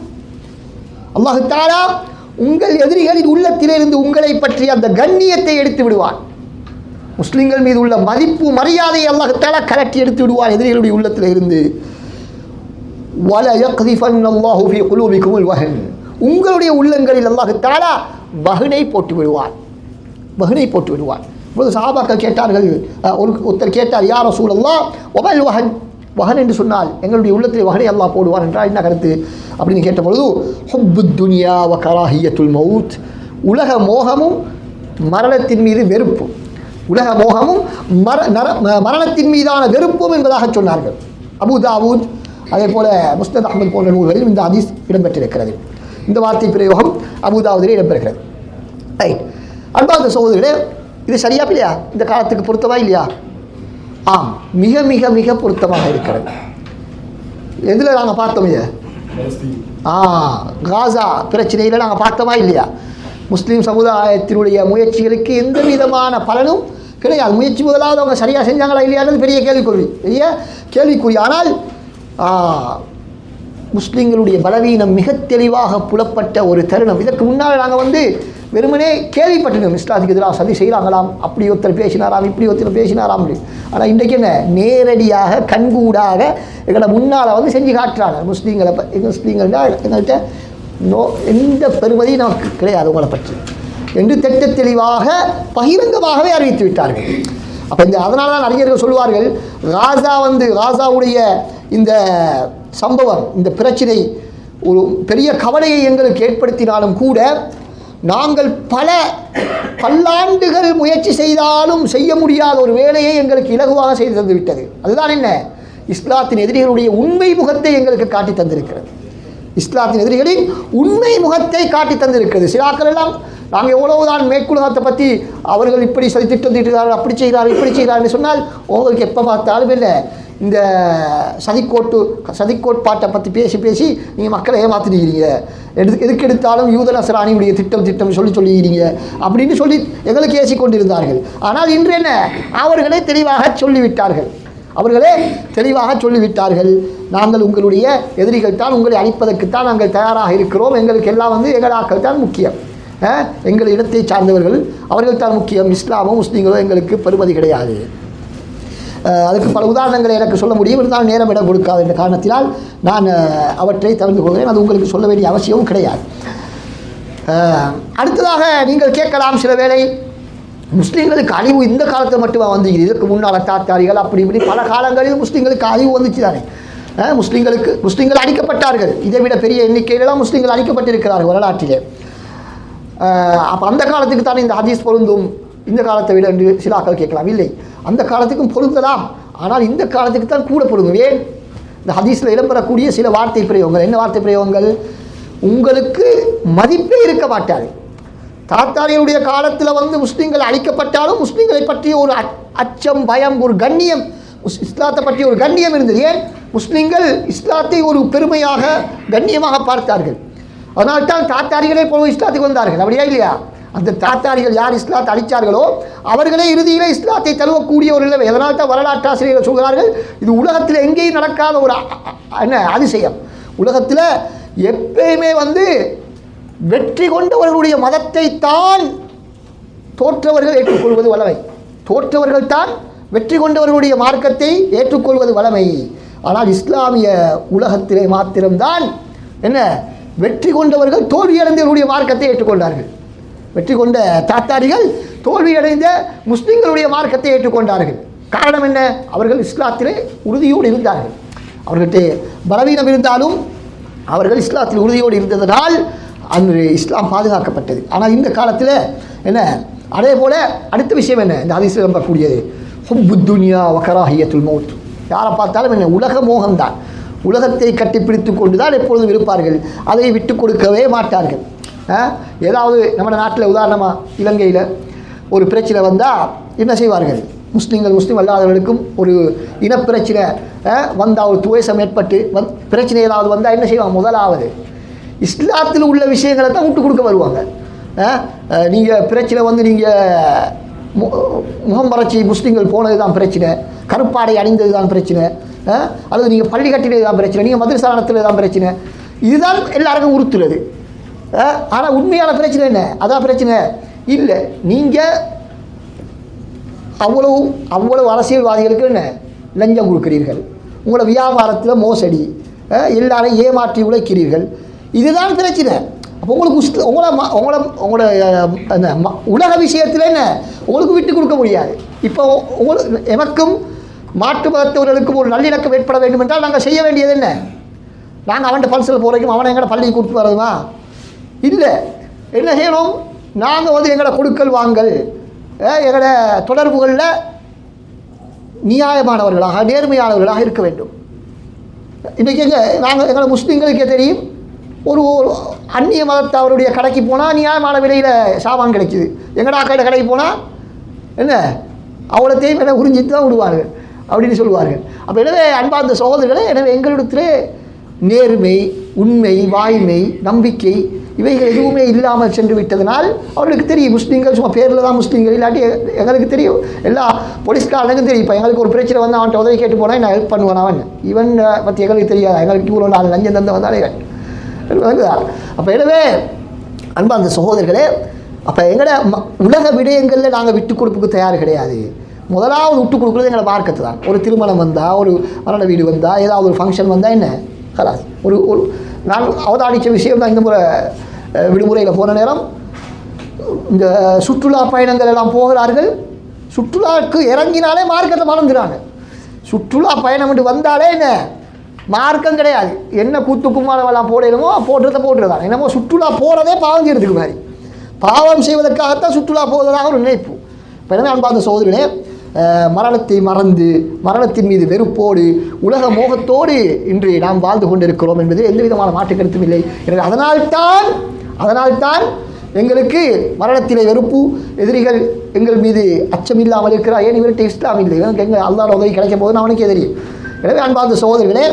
அல்லாஹ் தஆலா உங்கள் எதிரிகளின் உள்ளத்திலிருந்து உங்களை பற்றி அந்த கண்ணியத்தை எடுத்து விடுவான். முஸ்லிம்கள் மீது உள்ள மதிப்பு மரியாதையை அல்லாஹ் தஆலா கலட்டி எடுத்து விடுவான் எதிரிகளுடைய உள்ளத்தில் இருந்து. வல யக்திஃபன்னல்லாஹு ஃபீ குலூபிக்குமுல் வஹன், உங்களுடைய உள்ளங்களில் அல்லாஹ் தஆலா வஹனை போட்டு விடுவான், வஹனை போட்டு விடுவான். இப்போது சஹாபாக்கள் கேட்டார்கள், ஒருத்தர் கேட்டார், யா ரசூலல்லாஹ் வமல் வஹன், வஹன் என்று சொன்னால் எங்களுடைய உள்ளத்தில் வஹனை அல்லாஹ் போடுவான் என்றால் என்ன கருத்து அப்படின்னு கேட்ட பொழுது, ஹுப்புத் துன்யா வ கராஹியத்துல் மவுத், உலக மோகமும் மரணத்தின் மீது வெறுப்பும், உலக மோகமும் மரணத்தின் மீதான வெறுப்பும் என்பதாக சொன்னார்கள். அபூ தாவூத் அதே போல முஸ்னத் அஹ்மத் போன்ற நூல்களில் இந்த ஹதீஸ் இடம்பெற்றிருக்கிறது. இந்த வார்த்தை பிரயோகம் அபூ தாவூதிலே இடம்பெறுகிறது. ரைட், அன்பார்ந்த சகோதரர்களே, இது சரியா இல்லையா? இந்த காலத்துக்கு பொருத்தமா இல்லையா? ஆம், மிக மிக மிக பொருத்தமாக இருக்கிறது. எதில் நாங்கள் பார்த்தோம் இதை? காசா பிரச்சனையில் நாங்கள் பார்த்தோமா இல்லையா? முஸ்லீம் சமுதாயத்தினுடைய முயற்சிகளுக்கு எந்த விதமான பலனும் கிடையாது. முயற்சி முதலாவது அவங்க சரியாக செஞ்சாங்களா இல்லையானது பெரிய கேள்விக்குறி. ஆனால் முஸ்லீம்களுடைய பலவீனம் மிக தெளிவாக புலப்பட்ட ஒரு தருணம். இதற்கு முன்னால் நாங்கள் வெறுமனே கேள்விப்பட்டிருந்தோம், இஸ்லாத்துக்கு எதிராக சதி செய்கிறாங்களாம், அப்படி ஒருத்தர் பேசினாராம், இப்படி ஒருத்தர் பேசினாராம். ஆனால் இன்றைக்கு என்ன, நேரடியாக கண்கூடாக எங்களை முன்னால் செஞ்சு காட்டுறாங்க. முஸ்லீம்கள்னா எங்கள்கிட்ட எந்த பெருமதியும் நமக்கு கிடையாது உங்களை பற்றி என்று திட்ட தெளிவாக பகிரங்கமாகவே அறிவித்து விட்டார்கள். அப்போ அதனால தான் அறிஞர்கள் சொல்வார்கள், காசாவுடைய இந்த சம்பவம், இந்த பிரச்சனை ஒரு பெரிய கவலையை எங்களுக்கு ஏற்படுத்தினாலும் கூட நாங்கள் பல்லாண்டுகள் முயற்சி செய்தாலும் செய்ய முடியாத ஒரு வேலையை எங்களுக்கு இலகுவாக செய்து தந்து விட்டது. அதுதான் என்ன, இஸ்லாத்தின் எதிரிகளுடைய உண்மை முகத்தை எங்களுக்கு காட்டி தந்திருக்கிறது. இஸ்லாத்தின் எதிரிகளின் உண்மை முகத்தை காட்டி தந்திருக்கிறது. சிலாக்கள் எல்லாம் நாங்கள் எவ்வளவுதான் மேற்குலகத்தை பற்றி அவர்கள் இப்படி சதி திட்டம் தீட்டுகிறார்கள், அப்படி செய்கிறார்கள், இப்படி செய்கிறார்கள் சொன்னால் உங்களுக்கு எப்போ பார்த்தாலும் இல்லை இந்த சதிக்கோட்பாட்டை பற்றி பேசி நீங்கள் மக்களை ஏமாத்திருக்கிறீங்க, எதுக்கு எடுத்தாலும் யூத நஸ்ரானியுடைய திட்டம் சொல்லிக்கிறீங்க அப்படின்னு சொல்லி எங்களுக்கு ஏசி கொண்டிருந்தார்கள். ஆனால் இன்று என்ன, அவர்களே தெளிவாக சொல்லிவிட்டார்கள், நாங்கள் உங்களுடைய எதிரிகள் தான், உங்களை அழிப்பதற்குத்தான் நாங்கள் தயாராக இருக்கிறோம், எங்களுக்கு எல்லாம் எங்களாக்கள் தான் முக்கியம், எங்கள் இடத்தை சார்ந்தவர்கள் அவர்கள் தான் முக்கியம், இஸ்லாமோ முஸ்லீம்களோ எங்களுக்கு பெறுமதி கிடையாது. அதுக்கு பல உதாரணங்களை எனக்கு சொல்ல முடியும், இருந்தாலும் நேரம் இடம் கொடுக்காது என்ற காரணத்தினால் நான் அவற்றை தவிர்த்து கொள்கிறேன். அது உங்களுக்கு சொல்ல வேண்டிய அவசியமும் கிடையாது. அடுத்ததாக நீங்கள் கேட்கலாம், சில வேளை முஸ்லீம்களுக்கு அழிவு இந்த காலத்தில் மட்டுமா வந்துகிறது, இதற்கு முன்னால் தாத்தாரிகள் அப்படி இப்படி பல காலங்களில் முஸ்லீம்களுக்கு அழிவு வந்துச்சு தானே. முஸ்லீம்கள் அழிக்கப்பட்டார்கள், இதை விட பெரிய எண்ணிக்கையிலெல்லாம் முஸ்லீம்கள் அழிக்கப்பட்டிருக்கிறார்கள் வரலாற்றிலே. அப்போ அந்த காலத்துக்கு தானே இந்த ஹதீஸ் பொருந்தும், இந்த காலத்தை விட என்று சிலாக்கள் கேட்கலாம். இல்லை, அந்த காலத்துக்கும் பொருந்தலாம், ஆனால் இந்த காலத்துக்கு தான் கூட பொருந்தும். ஏன், இந்த ஹதீஸில் இடம்பெறக்கூடிய சில வார்த்தை பிரயோகங்கள். என்ன வார்த்தை பிரயோகங்கள்? உங்களுக்கு மதிப்பே இருக்க மாட்டாது, தாத்தாரிகளுடைய காலத்தில் வந்து முஸ்லீம்கள் அழிக்கப்பட்டாலும் முஸ்லீம்களை பற்றி ஒரு அச்சம், பயம், ஒரு கண்ணியம், இஸ்லாத்தை பற்றி ஒரு கண்ணியம் இருந்தது. ஏன்? முஸ்லீம்கள் இஸ்லாத்தை ஒரு பெருமையாக கண்ணியமாக பார்த்தார்கள். அதனால்தான் தாத்தாரிகளே போல இஸ்லாத்துக்கு வந்தார்கள். அப்படியா இல்லையா? அந்த தாத்தாரிகள் யார் இஸ்லாத்தை அழித்தார்களோ அவர்களே இறுதியிலே இஸ்லாத்தை தழுவக்கூடிய ஒரு நிலைமை. அதனால் தான் வரலாற்று ஆசிரியர்கள் சொல்கிறார்கள், இது உலகத்தில் எங்கேயும் நடக்காத ஒரு அதிசயம். உலகத்தில் எப்பயுமே வந்து வெற்றி கொண்டவர்களுடைய மதத்தை தான் தோற்றவர்கள் ஏற்றுக்கொள்வது வளமை. தோற்றவர்கள் தான் வெற்றி கொண்டவர்களுடைய மார்க்கத்தை ஏற்றுக்கொள்வது வளமை. ஆனால் இஸ்லாமிய உலகத்திலே மாத்திரம்தான் என்ன, வெற்றி கொண்டவர்கள் தோல்வியடைந்தவர்களுடைய மார்க்கத்தை ஏற்றுக்கொண்டார்கள். வெற்றி கொண்ட தாத்தாரிகள் தோல்வியடைந்த முஸ்லிம்களுடைய மார்க்கத்தை ஏற்றுக்கொண்டார்கள். காரணம் என்ன? அவர்கள் இஸ்லாத்திலே உறுதியோடு இருந்தார்கள். அவர்கள்ட்ட பலவீனம் இருந்தாலும் அவர்கள் இஸ்லாத்தில் உறுதியோடு இருந்ததனால் அன்று இஸ்லாம் பாதுகாக்கப்பட்டது. ஆனால் இந்த காலத்தில் என்ன, அதே போல் அடுத்த விஷயம் என்ன, இந்த ஹதீஸில் நம்பக்கூடியது ஹுப்புத்துன்யா வகராஹியத்துல் மௌத். யாரை பார்த்தாலும் என்ன, உலக மோகம்தான். உலகத்தை கட்டிப்பிடித்து கொண்டு தான் எப்பொழுதும் இருப்பார்கள். அதை விட்டு கொடுக்கவே மாட்டார்கள். ஏதாவது நம்ம நாட்டில் உதாரணமாக இலங்கையில் ஒரு பிரச்சனை வந்தால் என்ன செய்வார்கள்? முஸ்லீம் அல்லாதவர்களுக்கும் ஒரு இனப்பிரச்சனை வந்தால், ஒரு துவேஷம் ஏற்பட்டு பிரச்சனை ஏதாவது வந்தால் என்ன செய்வாங்க? முதலாவது இஸ்லாத்தில் உள்ள விஷயங்களை தான் விட்டு கொடுக்க வருவாங்க. நீங்கள் பிரச்சனை வந்து நீங்கள் முகம் மறைச்சி முஸ்லீம்கள் போனது தான் பிரச்சனை, கருப்பாடை அணிந்தது தான் பிரச்சனை, அல்லது நீங்கள் பள்ளி கட்டினது தான் பிரச்சனை, நீங்கள் மதரசா நடத்துறது தான் பிரச்சனை, இதுதான் எல்லாருக்கும் உறுத்துறது. ஆனால் உண்மையான பிரச்சனை என்ன? அதான் பிரச்சனை இல்லை. நீங்கள் அவ்வளவு அரசியல்வாதிகளுக்கு என்ன லஞ்சம் கொடுக்கிறீர்கள், உங்களோட வியாபாரத்தில் மோசடி, எல்லாரையும் ஏமாற்றி உழைக்கிறீர்கள், இதுதான் பிரச்சனை. அப்போ உங்களுக்கு உங்களோட உலக விஷயத்தில் என்ன உங்களுக்கு விட்டு கொடுக்க முடியாது. இப்போ எமக்கும் மாற்று மதத்தவர்களுக்கும் ஒரு நல்லிணக்கம் ஏற்பட வேண்டும் என்றால் நாங்கள் செய்ய வேண்டியது என்ன? நாங்கள் அவன்கிட்ட பல்சில் போகிறோம், அவனை எங்களை பள்ளிக்கு கூப்பிட்டு வரதுமா? இல்லை. என்ன செய்யணும்? நாங்கள் வந்து எங்களோட கொடுக்கல் வாங்கல், எங்களோட தொடர்புகளில் நியாயமானவர்களாக நேர்மையானவர்களாக இருக்க வேண்டும். இன்றைக்கி எங்களை முஸ்லீம்களுக்கே தெரியும், ஒரு அந்நிய மதத்தவருடைய கடைக்கு போனால் நியாயமான விலையில் சாமான் கிடைக்குது. எங்கடா கடைக்கு போனால் என்ன அவ்வளோத்தையும் என்ன உறிஞ்சிட்டு தான் விடுவார்கள் அப்படின்னு சொல்லுவார்கள். அப்போ எனவே அன்பார்ந்த சகோதரர்களே, எனவே எங்களிடத்திலே நேர்மை, உண்மை, வாய்மை, நம்பிக்கை இவைகள் எதுவுமே இல்லாமல் சென்று விட்டதனால் அவர்களுக்கு தெரியும் முஸ்லீம்கள் சும்மா பேரில் தான் முஸ்லீம்கள், இல்லாட்டி எங்களுக்கு தெரியும், எல்லா போலீஸ்காரனுக்கும் தெரியும். இப்போ எங்களுக்கு ஒரு பிரச்சனை வந்து அவன்கிட்ட உதவி கேட்டு போனால் நான் ஹெல்ப் பண்ணுவேன். அவன் இவன் பற்றி எங்களுக்கு தெரியாது, எங்களுக்கு இவ்வளோ நாள் லஞ்சம் தந்து வந்தாலே. அப்போ எனவே அன்பார்ந்த சகோதரர்களே, அப்போ எங்களோட உலக விடயங்களில் நாங்கள் விட்டு கொடுப்புக்கு தயார் கிடையாது. முதலாவது விட்டு கொடுக்குறது எங்களை மார்க்கத்து தான். ஒரு திருமணம் வந்தால், ஒரு மரண வீடு வந்தால், ஏதாவது ஒரு ஃபங்க்ஷன் வந்தால் என்ன கலாஸ் ஒரு நான் அவதானித்த விஷயம் தான். இந்த முறை விடுமுறையில் போன நேரம் இந்த சுற்றுலா பயணங்கள் எல்லாம் போகிறார்கள். சுற்றுலாவுக்கு இறங்கினாலே மார்க்கத்தை மறந்துடுறாங்க. சுற்றுலா பயணம் என்று வந்தாலே என்ன மார்க்கம் கிடையாது. என்ன கூத்து கும்மாளமெல்லாம் போடணுமோ போட்டுறதான். என்னமோ சுற்றுலா போகிறதே பாவம் செய்யறதுக்கு மாதிரி, பாவம் செய்வதற்காகத்தான் சுற்றுலா போவதாக ஒரு நினைப்பு. இப்போ என்ன அன்பார்ந்த சகோதரனே, மரணத்தை மறந்து மரணத்தின் மீது வெறுப்போடு உலக மோகத்தோடு இன்று நாம் வாழ்ந்து கொண்டிருக்கிறோம் என்பது எந்த விதமான மாற்று கருத்தும் இல்லை. எனவே அதனால்தான் எங்களுக்கு மரணத்திலே வெறுப்பு, எதிரிகள் எங்கள் மீது அச்சம் இல்லாமல் இருக்கிறார். ஏன் இவர்கிட்ட இஸ்லாம் இல்லை, இவனுக்கு எங்கள் அல்லாஹ்வுடைய உதவி கிடைக்கும் போது அவனுக்கே தெரியும். எனவே அன்பார்ந்த சகோதரர்களே,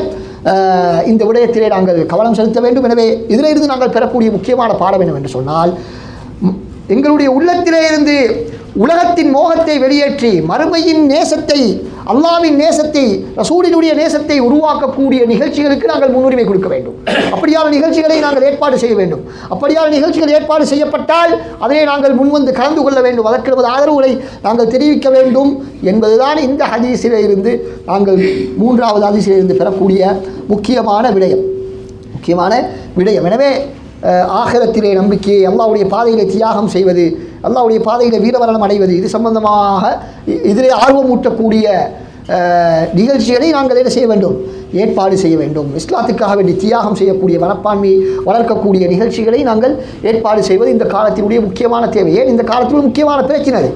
இந்த விடயத்திலே நாங்கள் கவனம் செலுத்த வேண்டும். எனவே இதிலிருந்து நாங்கள் பெறக்கூடிய முக்கியமான பாடம் என்னவென்று சொன்னால், எங்களுடைய உள்ளத்திலே இருந்து உலகத்தின் மோகத்தை வெளியேற்றி மறுமையின் நேசத்தை, அல்லாஹ்வின் நேசத்தை, ரசூலினுடைய நேசத்தை உருவாக்கக்கூடிய நிகழ்ச்சிகளுக்கு நாங்கள் முன்னுரிமை கொடுக்க வேண்டும். அப்படியான நிகழ்ச்சிகளை நாங்கள் ஏற்பாடு செய்ய வேண்டும். அப்படியான நிகழ்ச்சிகள் ஏற்பாடு செய்யப்பட்டால் அதனை நாங்கள் முன்வந்து கலந்து கொள்ள வேண்டும். அதற்கு நமது ஆதரவுகளை நாங்கள் தெரிவிக்க வேண்டும் என்பதுதான் இந்த ஹதீஸிலே இருந்து நாங்கள் மூன்றாவது ஹதீஸிலே இருந்து பெறக்கூடிய முக்கியமான விடயம். எனவே ஆகிரத்திலே நம்பிக்கையை, அல்லாஹ்வுடைய பாதையிலே தியாகம் செய்வது, அல்லாஹ்வுடைய பாதையில் வீரமரணம் அடைவது, இது சம்பந்தமாக இதிலே ஆர்வமூட்டக்கூடிய நிகழ்ச்சிகளை நாங்கள் என்ன செய்ய வேண்டும்? ஏற்பாடு செய்ய வேண்டும். இஸ்லாத்துக்காக வேண்டி தியாகம் செய்யக்கூடிய மனப்பான்மையை வளர்க்கக்கூடிய நிகழ்ச்சிகளை நாங்கள் ஏற்பாடு செய்வது இந்த காலத்தினுடைய முக்கியமான தேவை. ஏன் இந்த காலத்தினுடைய முக்கியமான பிரச்சனை அது.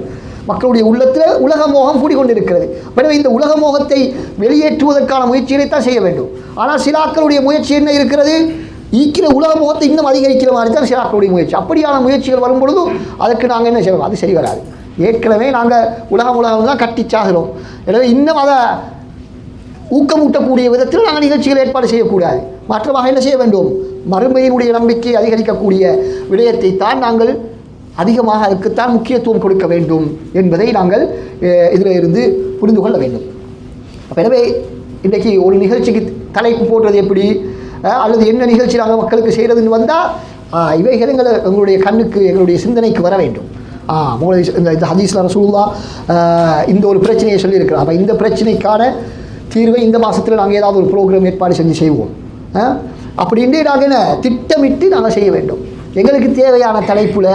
மக்களுடைய உள்ளத்தில் உலக மோகம் கூடிக்கொண்டிருக்கிறது. எனவே இந்த உலக மோகத்தை வெளியேற்றுவதற்கான முயற்சிகளை தான் செய்ய வேண்டும். ஆனால் சிலாக்களுடைய முயற்சி என்ன இருக்கிறது? ஈக்கிற உலக முகத்தை இன்னும் அதிகரிக்கிற மாதிரி தான் சிலாக்களுடைய முயற்சி. அப்படியான முயற்சிகள் வரும் பொழுதும் அதுக்கு நாங்கள் என்ன செய்வோம்? அது சரி வராது. ஏற்கனவே நாங்கள் உலகம் தான் கட்டிச்சாகிறோம். எனவே இன்னும் அதை ஊக்கமூட்டக்கூடிய விதத்தில் நாங்கள் நிகழ்ச்சிகள் ஏற்பாடு செய்யக்கூடாது. மாற்றமாக என்ன செய்ய வேண்டும்? மறுமையினுடைய நம்பிக்கை அதிகரிக்கக்கூடிய விடயத்தை தான் நாங்கள் அதிகமாக அதுக்குத்தான் முக்கியத்துவம் கொடுக்க வேண்டும் என்பதை நாங்கள் இதில் இருந்து புரிந்து கொள்ள வேண்டும். எனவே இன்றைக்கு ஒரு நிகழ்ச்சிக்கு தலைப்பு போடுறது எப்படி, அல்லது என்ன நிகழ்ச்சி நாங்கள் மக்களுக்கு செய்கிறதுன்னு வந்தால் இவைகள் எங்களுடைய கண்ணுக்கு எங்களுடைய சிந்தனைக்கு வர வேண்டும். இந்த ஹதீஸ்ல ரசூலுல்லாஹ் இந்த ஒரு பிரச்சனையை சொல்லியிருக்கிறோம். அப்போ இந்த பிரச்சனைக்கான தீர்வை இந்த மாதத்தில் நாங்கள் ஏதாவது ஒரு ப்ரோக்ராம் ஏற்பாடு செஞ்சு செய்வோம் அப்படின்ட்டு நாங்கள் என்ன திட்டமிட்டு நாங்கள் செய்ய வேண்டும். எங்களுக்கு தேவையான தலைப்பில்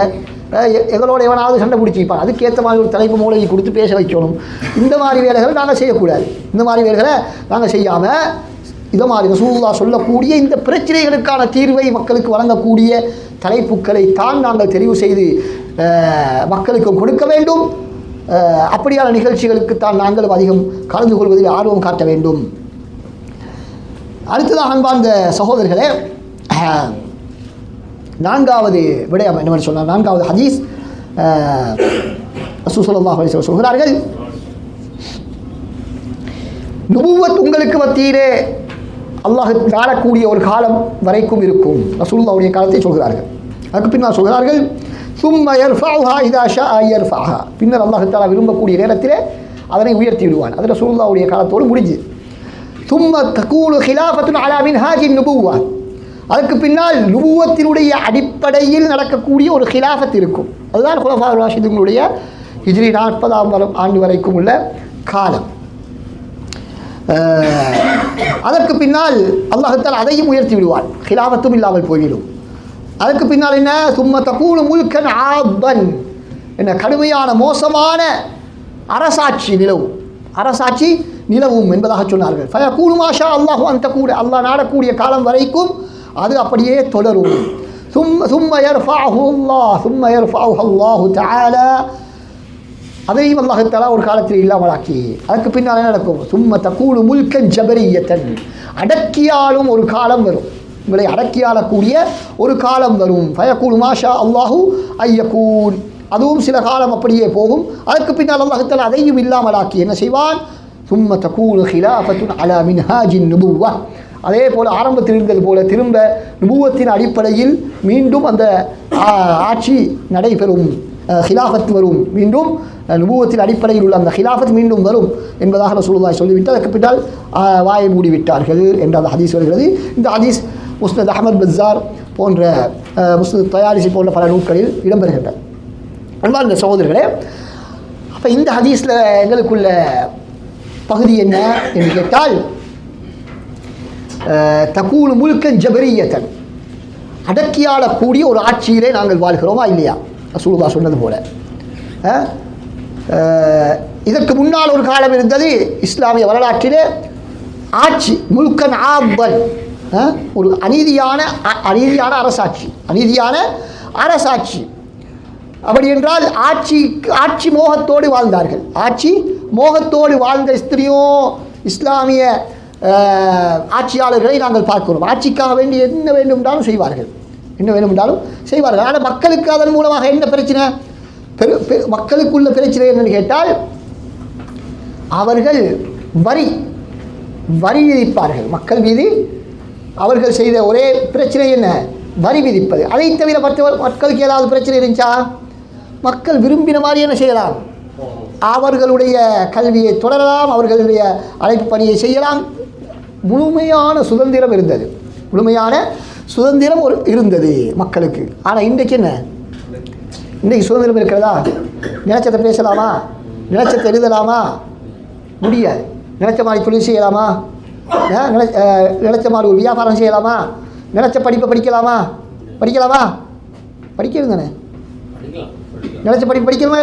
எங்களோட எவனாவது சண்டை பிடிச்சிப்பான், அதுக்கேற்ற மாதிரி ஒரு தலைப்பு மூளையை கொடுத்து பேச வைக்கணும். இந்த மாதிரி வேலைகளை நாங்கள் செய்யக்கூடாது. இந்த மாதிரி வேலைகளை நாங்கள் செய்யாமல் இதை மாதிரி ரசூலுல்லாஹ் சொல்லக்கூடிய இந்த பிரச்சனைகளுக்கான தீர்வை மக்களுக்கு வழங்கக்கூடிய தலைப்புகளை தான் நாங்கள் தெரிவு செய்து மக்களுக்கு கொடுக்க வேண்டும். அப்படியான நிகழ்ச்சிகளுக்கு தான் நாங்களும் அதிகம் கலந்து கொள்வதில் ஆர்வம் காட்ட வேண்டும். அடுத்ததாக அன்பார்ந்த சகோதரர்களே, நான்காவது விடயம் என்னவென்று சொன்னார், நான்காவது ஹதீஸ் ரசூல் ஸல்லல்லாஹு அலைஹி வஸல்லம் சொல்கிறார்கள், நுபுவத் உங்களுக்கு மத்தியிலே அல்லாஹ் நாடக்கூடிய ஒரு காலம் வரைக்கும் இருக்கும். ரசூலுல்லாஹ்வுடைய காலத்தை சொல்கிறார்கள். அதுக்கு பின்னால் சொல்கிறார்கள், சும்ம யர்ஃபஉஹா இதா ஷாஅ யர்ஃபஅஹா, பின்னர் அல்லாஹ் தஆலா விரும்பக்கூடிய நேரத்திலே அதனை உயர்த்தி விடுவான். அது ரசூலுல்லாஹ்வுடைய காலத்தோடு முடிஞ்சு. சும்ம தகூலு ஹிலாஃபத்துன் அலா மின்ஹாஜின் நுபுவா, அதுக்கு பின்னால் நுபுவத்தினுடைய அடிப்படையில் நடக்கக்கூடிய ஒரு ஹிலாஃபத் இருக்கும். அதுதான் குலஃபா ராஷிதுங்களுடைய ஹிஜ்ரி 40ஆம் ஆண்டு வரைக்கும் உள்ள காலம். அதற்கு பின்னால் அல்லாஹ் தஆலா அதையும் உயர்த்தி விடுவான், ஹிலாஃபத்தும் இல்லாமல் போய்விடும். அதுக்கு பின்னால் என்ன, சும்ம தகூலு முல்கன் ஆபன், என்ன கடுமையான மோசமான அரசாட்சி நிலவும் என்பதாக சொன்னார்கள். ஃபயகூலு மாஷா அல்லாஹு அன் தகூல, அல்லாஹ் நாடக்கூடிய காலம் வரைக்கும் அது அப்படியே தொடரும். சும்ம யர்ஃபஅஹு அல்லாஹு தஆலா, அதையும் அல்லாஹ் தஆலா ஒரு காலத்தில் இல்லாமலாக்கி அதுக்கு பின்னால் என்ன நடக்கும், சும்ம தகூலு முல்கன் ஜபரியத்தன், அடக்கியாலும் ஒரு காலம் வரும், உங்களை அடக்கியாளக்கூடிய ஒரு காலம் வரும். ஃபயகூலு மாஷா அல்லாஹு ஐயகூன், அதுவும் சில காலம் அப்படியே போகும். அதுக்கு பின்னால் அல்லாஹ் தஆலா அதையும் இல்லாமலாக்கி என்ன செய்வான், சும்ம தகூலு ஹிலாஃபத்துன் அலா மின்ஹாஜின் நுபுவா, அதே போல் ஆரம்பத்தில் இருந்தது போல திரும்ப நுபுவத்தின் அடிப்படையில் மீண்டும் அந்த ஆட்சி நடைபெறும், ஹிலாஃபத் வரும், மீண்டும் நுபுவத்தின் அடிப்படையில் உள்ள அந்த ஹிலாஃபத் மீண்டும் வரும் என்பதாக ரசூலுல்லாஹ் சொல்லிவிட்டு அதுக்கு பின்னால் வாயை மூடிவிட்டார்கள் என்ற அந்த ஹதீஸ் வருகிறது. இந்த ஹதீஸ் முஸ்னத் அஹ்மத் பஸார் போன்ற முஸ்னத் தயாரிசி போன்ற பல நூல்களில் இடம்பெறுகின்றன. அன்பார்ந்த சகோதரர்களே, அப்போ இந்த ஹதீஸில் எங்களுக்குள்ள பகுதி என்ன என்று கேட்டால், தகூலு முல்கன் ஜபரியத்தன், அடக்கியாளக்கூடிய ஒரு ஆட்சியிலே நாங்கள் வாழ்கிறோமா இல்லையா? ரசூலுல்லாஹ் சொன்னது போல. இதற்கு முன்னால் ஒரு காலம் இருந்தது இஸ்லாமிய வரலாற்றிலே, ஆட்சி முல்கன் ஆபன், ஒரு அநீதியான அரசாட்சி. அப்படி என்றால் ஆட்சி மோகத்தோடு வாழ்ந்தார்கள். ஆட்சி மோகத்தோடு வாழ்ந்த எத்தனையோ இஸ்லாமிய ஆட்சியாளர்களை நாங்கள் பார்க்கிறோம். ஆட்சிக்காக வேண்டி என்ன வேண்டுமென்றாலும் செய்வார்கள். ஆனால் மக்களுக்கு அதன் மூலமாக என்ன பிரச்சனை, மக்களுக்குள்ள பிரச்சனை என்னன்னு கேட்டால், அவர்கள் வரி விதிப்பார்கள் மக்கள் மீது. அவர்கள் செய்த ஒரே பிரச்சனை என்ன, வரி விதிப்பது. அதை தவிர மற்ற மக்களுக்கு ஏதாவது பிரச்சனை இருந்துச்சா, மக்கள் விரும்பின மாதிரி என்ன செய்யலாம், அவர்களுடைய கல்வியை தொடரலாம், அவர்களுடைய அழைப்பு பணியை செய்யலாம். முழுமையான சுதந்திரம் இருந்தது மக்களுக்கு. ஆனால் இன்றைக்கு என்ன, இன்றைக்கு சுதந்திரம் இருக்கிறதா? நினைச்சதை பேசலாமா, நினைச்சதை எழுதலாமா? முடியாது. நினைச்ச மாதிரி தொழில் செய்யலாமா? நினைச்ச மாதிரி ஒரு வியாபாரம் செய்யலாமா? நினைச்ச படிப்பை படிக்கலாமா? படிக்கிறது தானே, நினைச்ச படிப்பு படிக்கணுமா?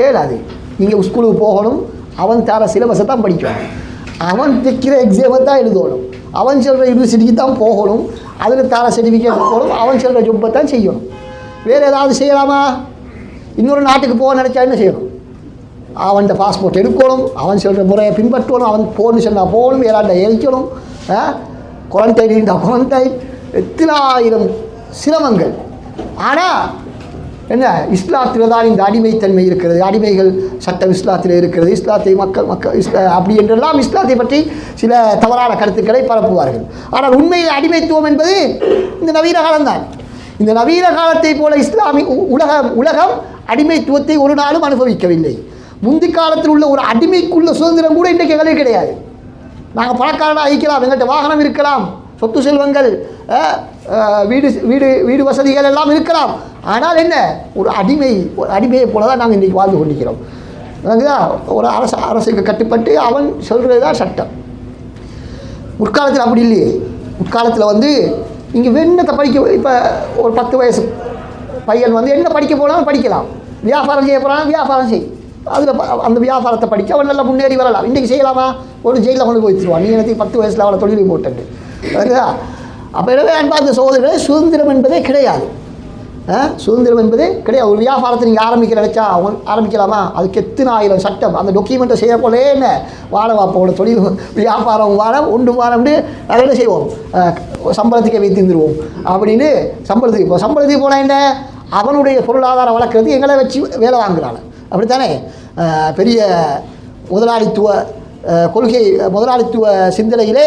ஏடாது. நீங்கள் ஸ்கூலுக்கு போகணும், அவன் தர சிலபஸை தான் படிக்கணும், அவன் தைக்கிற எக்ஸாமை தான் எழுதணும், அவன் சொல்கிற யூனிவர்சிட்டிக்கு தான் போகணும், அதில் தர சர்டிஃபிகேட் போகணும், அவன் சொல்கிற ஜொப்பை தான் செய்யணும். வேறு ஏதாவது செய்யலாமா? இன்னொரு நாட்டுக்கு போக நினச்சா என்ன செய்யணும், அவன்கிட்ட பாஸ்போர்ட் எடுக்கணும், அவன் சொல்கிற முறையை பின்பற்றணும், அவன் போகணுன்னு சொன்னால் போகணும், ஏதாண்ட எழுக்கணும். குவாரண்டைன் எத்தனை ஆயிரம் சிரமங்கள். ஆனால் என்ன, இஸ்லாத்தில் தான் இந்த அடிமைத்தன்மை இருக்கிறது, அடிமைகள் சட்டம் இஸ்லாத்தில் இருக்கிறது, இஸ்லாத்தை மக்கள் அப்படி என்றெல்லாம் இஸ்லாத்தை பற்றி சில தவறான கருத்துக்களை பரப்புவார்கள். ஆனால் உண்மையில் அடிமைத்துவம் என்பது இந்த நவீன காலம்தான். இந்த நவீன காலத்தை போல உலகம் அடிமைத்துவத்தை ஒரு நாளும் அனுபவிக்கவில்லை. முந்தி காலத்தில் உள்ள ஒரு அடிமைக்குள்ள சுதந்திரம் கூட இன்றைக்கு எங்களுக்கு கிடையாது. நாங்கள் பணக்காரனாக ஆகிக்கலாம், எங்கள்கிட்ட வாகனம் இருக்கலாம், சொத்து செல்வங்கள், வீடு வசதிகள் எல்லாம் இருக்கலாம். ஆனால் என்ன, ஒரு அடிமையை போல தான் நாங்கள் இன்றைக்கி வாழ்ந்து கொண்டிருக்கிறோம். ஒரு அரசுக்கு கட்டுப்பட்டு அவன் சொல்கிறது தான் சட்டம். முற்காலத்தில் அப்படி இல்லையே. முற்காலத்தில் இங்கே வெண்ணத்தை படிக்க, இப்போ ஒரு 10 வயசு பையன் என்ன படிக்க போனாலும் படிக்கலாம், வியாபாரம் செய்ய போனாலும் வியாபாரம் செய், அதில் அந்த வியாபாரத்தை படிக்க அவன் நல்லா முன்னேறி வரலாம். இன்றைக்கி செய்யலாமா, ஒரு ஜெயிலில் கொண்டு போய் வச்சுருவான், நீ எனக்கு 10 வயசில் அவனை தொழில் போட்டு வருதா. அப்போ எனவே அன்பார்ந்த சகோதரர்களே, சுதந்திரம் என்பதே கிடையாது. சுதந்திரம் என்பதே கிடையாது. ஒரு வியாபாரத்தை நீங்கள் நினச்சா ஆரம்பிக்கலாமா, அதுக்கு எத்தனை ஆயிரம் சட்டம், அந்த டாக்குமெண்ட்டை செய்ய போலே என்ன வாழவாப்போட தொழில் வியாபாரம் வாரம்னு அதை என்ன செய்வோம், சம்பளத்துக்கே வைத்திருந்துருவோம் அப்படின்னு சம்பளத்துக்கு போனால் என்ன, அவனுடைய பொருளாதாரம் வளர்க்குறது எங்களை வச்சு வேலை வாங்குறாங்க. அப்படித்தானே பெரிய முதலாளித்துவ கொள்கை, முதலாளித்துவ சிந்தனையிலே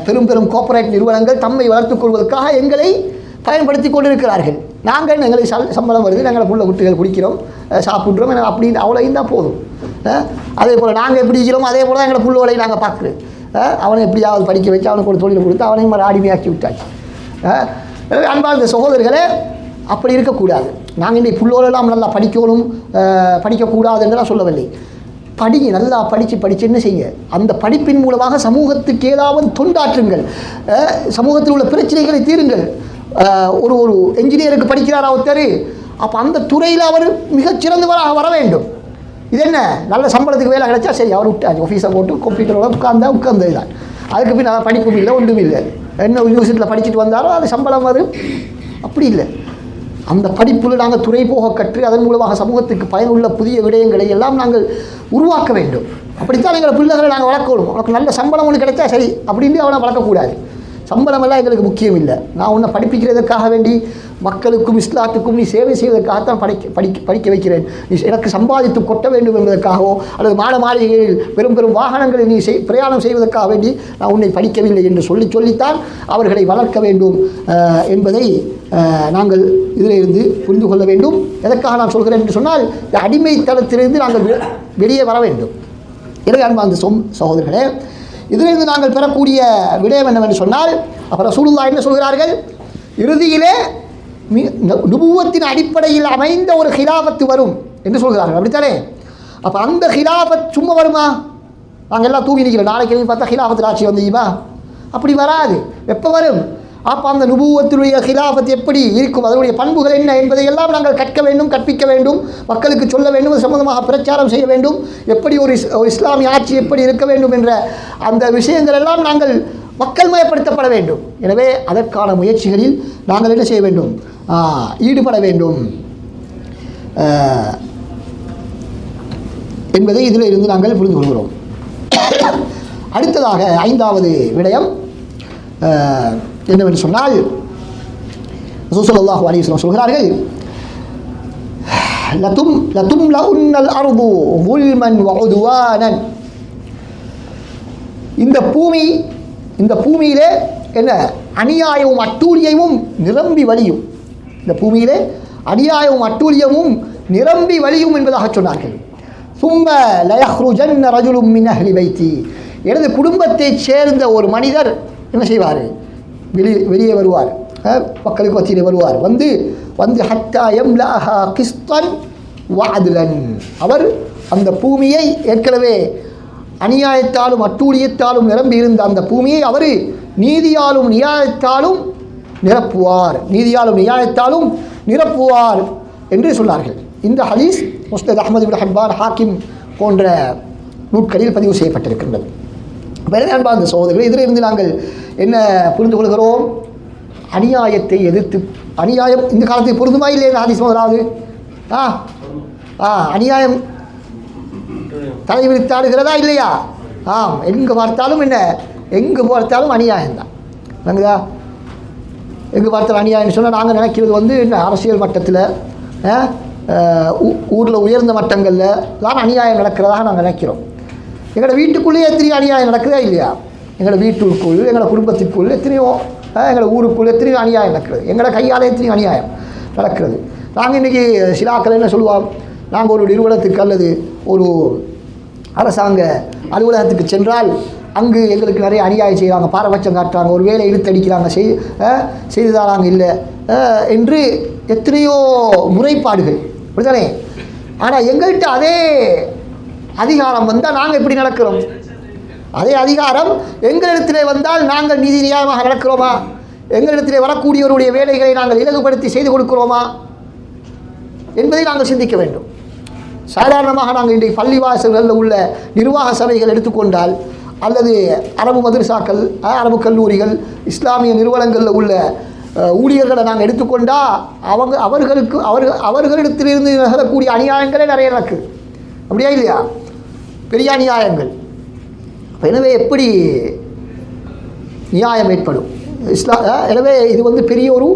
பெரும் பெரும் கார்ப்பரேட் நிறுவனங்கள் தம்மை வளர்த்துக் கொள்வதற்காக எங்களை பயன்படுத்தி கொண்டிருக்கிறார்கள். நாங்கள் எங்களுக்கு சம்பளம் வருது, நாங்கள் புள்ள குட்டிகள் குடிக்கிறோம், சாப்பிட்றோம், அப்படின்னு அவ்வளோயும் தான் போதும். அதே போல் நாங்கள் எப்படி இருக்கிறோம், அதே போல் தான் எங்களை புள்ளவளையும் நாங்கள் பார்க்குறோம். அவனை எப்படியாவது படிக்க வச்சு அவனுக்கு ஒரு தொழிலை கொடுத்து அவனையும் அடிமையாக்கி விட்டாச்சு. எனவே அன்பார்ந்த சகோதரர்களே, அப்படி இருக்கக்கூடாது. நாங்கள் இன்றைக்கு புள்ளோரெல்லாம் நல்லா படிக்கணும், படிக்கக்கூடாது என்றெல்லாம் சொல்லவில்லை. படிங்க, நல்லா படித்து என்ன செய்யுங்க, அந்த படிப்பின் மூலமாக சமூகத்துக்கு ஏதாவது தொண்டாற்றுங்கள், சமூகத்தில் உள்ள பிரச்சனைகளை தீருங்கள். ஒரு என்ஜினியருக்கு படிக்கிறாரா ஒருத்தர், அப்போ அந்த துறையில் அவர் மிகச்சிறந்தவராக வர வேண்டும். இது என்ன, நல்ல சம்பளத்துக்கு வேலை கிடைச்சா சரி, அவர் விட்டாச்சு, ஆஃபீஸை போட்டு கம்ப்யூட்டரோட உட்கார்ந்தது தான். அதுக்கு பின் நல்லா படிப்பும் இல்லை, ஒன்றும் இல்லை, என்ன யூனிவர்சிட்டியில் படிச்சுட்டு வந்தாலும் அது சம்பளம் வரும், அப்படி இல்லை. அந்த படிப்பில் நாங்கள் துறை போக கற்று அதன் மூலமாக சமூகத்துக்கு பயனுள்ள புதிய விடயங்களை எல்லாம் நாங்கள் உருவாக்க வேண்டும். அப்படித்தான் எங்களை பிள்ளைகளை நாங்கள் வளர்க்கணும். உனக்கு நல்ல சம்பளம் ஒன்று கிடைச்சா சரி அப்படின்னு அவனை வளர்க்கக்கூடாது. சம்பளமெல்லாம் எங்களுக்கு முக்கியம் இல்லை. நான் உன்னை படிப்பிக்கிறதுக்காக வேண்டி மக்களுக்கும் இஸ்லாத்துக்கும் நீ சேவை செய்வதற்காகத்தான் படிக்க வைக்கிறேன். நீ எனக்கு சம்பாதித்து கொட்ட வேண்டும் என்பதற்காகவோ அல்லது மாளிகைகளில் பெரும் பெரும் வாகனங்களில் நீ பிரயாணம் செய்வதற்காக வேண்டி நான் உன்னை படிக்கவில்லை என்று சொல்லித்தான் அவர்களை வளர்க்க வேண்டும் என்பதை நாங்கள் இதில் இருந்து புரிந்து கொள்ள வேண்டும். எதற்காக நான் சொல்கிறேன் என்று சொன்னால், இந்த அடிமைத்தனத்திலிருந்து நாங்கள் வெளியே வர வேண்டும். எனவே அன்பார்ந்த சகோதரர்களே, இதிலிருந்து நாங்கள் பெறக்கூடிய விடயம் என்னவென்று சொன்னால், அப்போ ரசூலுல்லாஹ் என்ன சொல்கிறார்கள், இறுதியிலே நுபுவத்தின் அடிப்படையில் அமைந்த ஒரு ஹிலாஃபத்து வரும் என்று சொல்கிறார்கள். அப்படித்தானே? அப்போ அந்த ஹிலாஃபத் சும்மா வருமா? நாங்கள் எல்லாம் தூங்கி நிற்கிறோம், நாளைக்கு பார்த்தா ஹிலாஃபத்தில் ஆட்சி வந்தீங்களா? அப்படி வராது. எப்போ வரும்? அப்போ அந்த நுபுவத்தினுடைய ஹிலாஃபத் எப்படி இருக்கும், அதனுடைய பண்புகள் என்ன என்பதை எல்லாம் நாங்கள் கற்க வேண்டும், கற்பிக்க வேண்டும், மக்களுக்கு சொல்ல வேண்டும், அது சம்பந்தமாக பிரச்சாரம் செய்ய வேண்டும். எப்படி ஒரு இஸ்லாமிய ஆட்சி எப்படி இருக்க வேண்டும் என்ற அந்த விஷயங்கள் எல்லாம் நாங்கள் மக்கள் மயப்படுத்தப்பட வேண்டும். எனவே அதற்கான முயற்சிகளில் நாங்கள் என்ன செய்ய வேண்டும், ஈடுபட வேண்டும் என்பதை இதில் இருந்து நாங்கள் புரிந்து கொள்கிறோம். அடுத்ததாக 5வது விடயம் என்னவென்று சொன்னால், ரசூல் ஸல்லல்லாஹு அலைஹி வஸல்லம் சொல்கிறார்கள், லதும்லஉன்னல் அர்து ظுல்மன் வஉதுவானன். இந்த பூமியிலே என்ன, அநியாயமும் அட்டூழியமும் நிரம்பி வழியும். இந்த பூமியிலே அநியாயமும் அட்டூழியமும் நிரம்பி வழியும் என்பதாக சொன்னார்கள். ثم ليخرجن رجل من اهل بيتي. எனது குடும்பத்தைச் சேர்ந்த ஒரு மனிதர் என்ன செய்வார், வெளியே வருவார், மக்களுக்கு மத்தியிலே வருவார், வந்து ஹத்தா யம்லஹா கிஸ்தன் வஅத்லன். அவர் அந்த பூமியை ஏற்கனவே அநியாயத்தாலும் அட்டூழியத்தாலும் நிரம்பி இருந்த அந்த பூமியை அவர் நீதியாலும் நியாயத்தாலும் நிரப்புவார் என்று சொன்னார்கள். இந்த ஹதீஸ் முஸ்னத் அஹ்மத் இப்னு ஹிப்பான், ஹாக்கிம் போன்ற நூட்களில் பதிவு செய்யப்பட்டிருக்கின்றது. அன்பார்ந்த சகோதரர்கள், இதிலிருந்து நாங்கள் என்ன புரிந்து கொள்கிறோம், அநியாயத்தை எதிர்த்து, அநியாயம் இந்த காலத்தில் பொருந்துமா இல்லையா? ஹதீஸ் முதலாவது அநியாயம் தலைவிரித்தாடுகிறதா இல்லையா? எங்கே பார்த்தாலும் என்ன எங்கே பார்த்தாலும் அநியாயம்தான். இல்லைங்களா? எங்கே பார்த்தாலும் அநியாயம்னு சொன்னால் நாங்கள் நினைக்கிறது வந்து இந்த அரசியல் மட்டத்தில் ஊரில் உயர்ந்த மட்டங்களில் தான் அநியாயம் நடக்கிறதாக நாங்கள் நினைக்கிறோம். எங்களோட வீட்டுக்குள்ளேயே எத்தனையோ அநியாயம் நடக்குதா இல்லையா? எங்களோட வீட்டுக்குள், எங்களோட குடும்பத்திற்குள் எத்தனையோ, எங்களோட ஊருக்குள் எத்தனையோ அநியாயம் நடக்கிறது. எங்களோட கையால் எத்தனையோ அநியாயம் நடக்கிறது. நாங்கள் இன்றைக்கி சிலாக்கள் என்ன சொல்லுவோம், நாங்கள் ஒரு நிறுவனத்துக்கு அல்லது ஒரு அரசாங்க அலுவலகத்துக்கு சென்றால் அங்கு எங்களுக்கு நிறைய அநியாயம் செய்கிறாங்க, பாரபட்சம் காட்டுறாங்க, ஒரு வேலை இழுத்தடிக்கிறாங்க, செய்துதாராங்க இல்லை என்று எத்தனையோ முறைப்பாடுகள், அப்படித்தானே? ஆனால் எங்கள்கிட்ட அதே அதிகாரம் வந்தால் நாங்கள் எப்படி நடக்கிறோம்? அதே அதிகாரம் எங்களிடத்திலே வந்தால் நாங்கள் நீதி நியாயமாக நடக்கிறோமா? எங்களிடத்திலே வரக்கூடியவருடைய வேலைகளை நாங்கள் இலகுபடுத்தி செய்து கொடுக்கிறோமா என்பதை நாங்கள் சிந்திக்க வேண்டும். சாதாரணமாக நாங்கள் இன்றைக்கு பள்ளிவாசல்களில் உள்ள நிர்வாக சபைகள் எடுத்துக்கொண்டால், அல்லது அரபு மதரசாக்கள், அரபு கல்லூரிகள், இஸ்லாமிய நிறுவனங்களில் உள்ள ஊழியர்களை நாங்கள் எடுத்துக்கொண்டால் அவர்களிடத்திலிருந்து நகரக்கூடிய அநியாயங்களே நிறைய நடக்குது. அப்படியா இல்லையா? பெரிய அநியாயங்கள். எனவே எப்படி நியாயம் ஏற்படும்? எனவே இது வந்து பெரிய ஒரு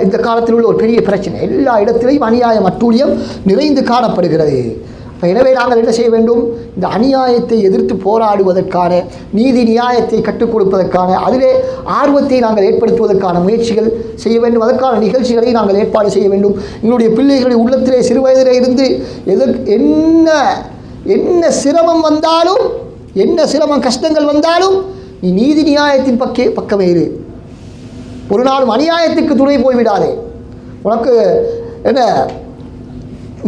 இந்த காலத்தில் உள்ள ஒரு பெரிய பிரச்சனை. எல்லா இடத்திலையும் அநியாயம், அட்டூழியம் நிறைந்து காணப்படுகிறது. எனவே நாங்கள் என்ன செய்ய வேண்டும்? இந்த அநியாயத்தை எதிர்த்து போராடுவதற்கான, நீதி நியாயத்தை கற்றுக் கொடுப்பதற்கான, அதிலே ஆர்வத்தை நாங்கள் ஏற்படுத்துவதற்கான முயற்சிகள் செய்ய வேண்டும். அதற்கான நிகழ்ச்சிகளை நாங்கள் ஏற்பாடு செய்ய வேண்டும். எங்களுடைய பிள்ளைகளுடைய உள்ளத்திலே சிறுவயதிலே இருந்து என்ன சிரமம் வந்தாலும், என்ன சிரமம் கஷ்டங்கள் வந்தாலும் நீ நீதி நியாயத்தின் பக்கமே இரு. ஒரு நாளும் அநியாயத்துக்கு துணை போய்விடாதே. உனக்கு என்ன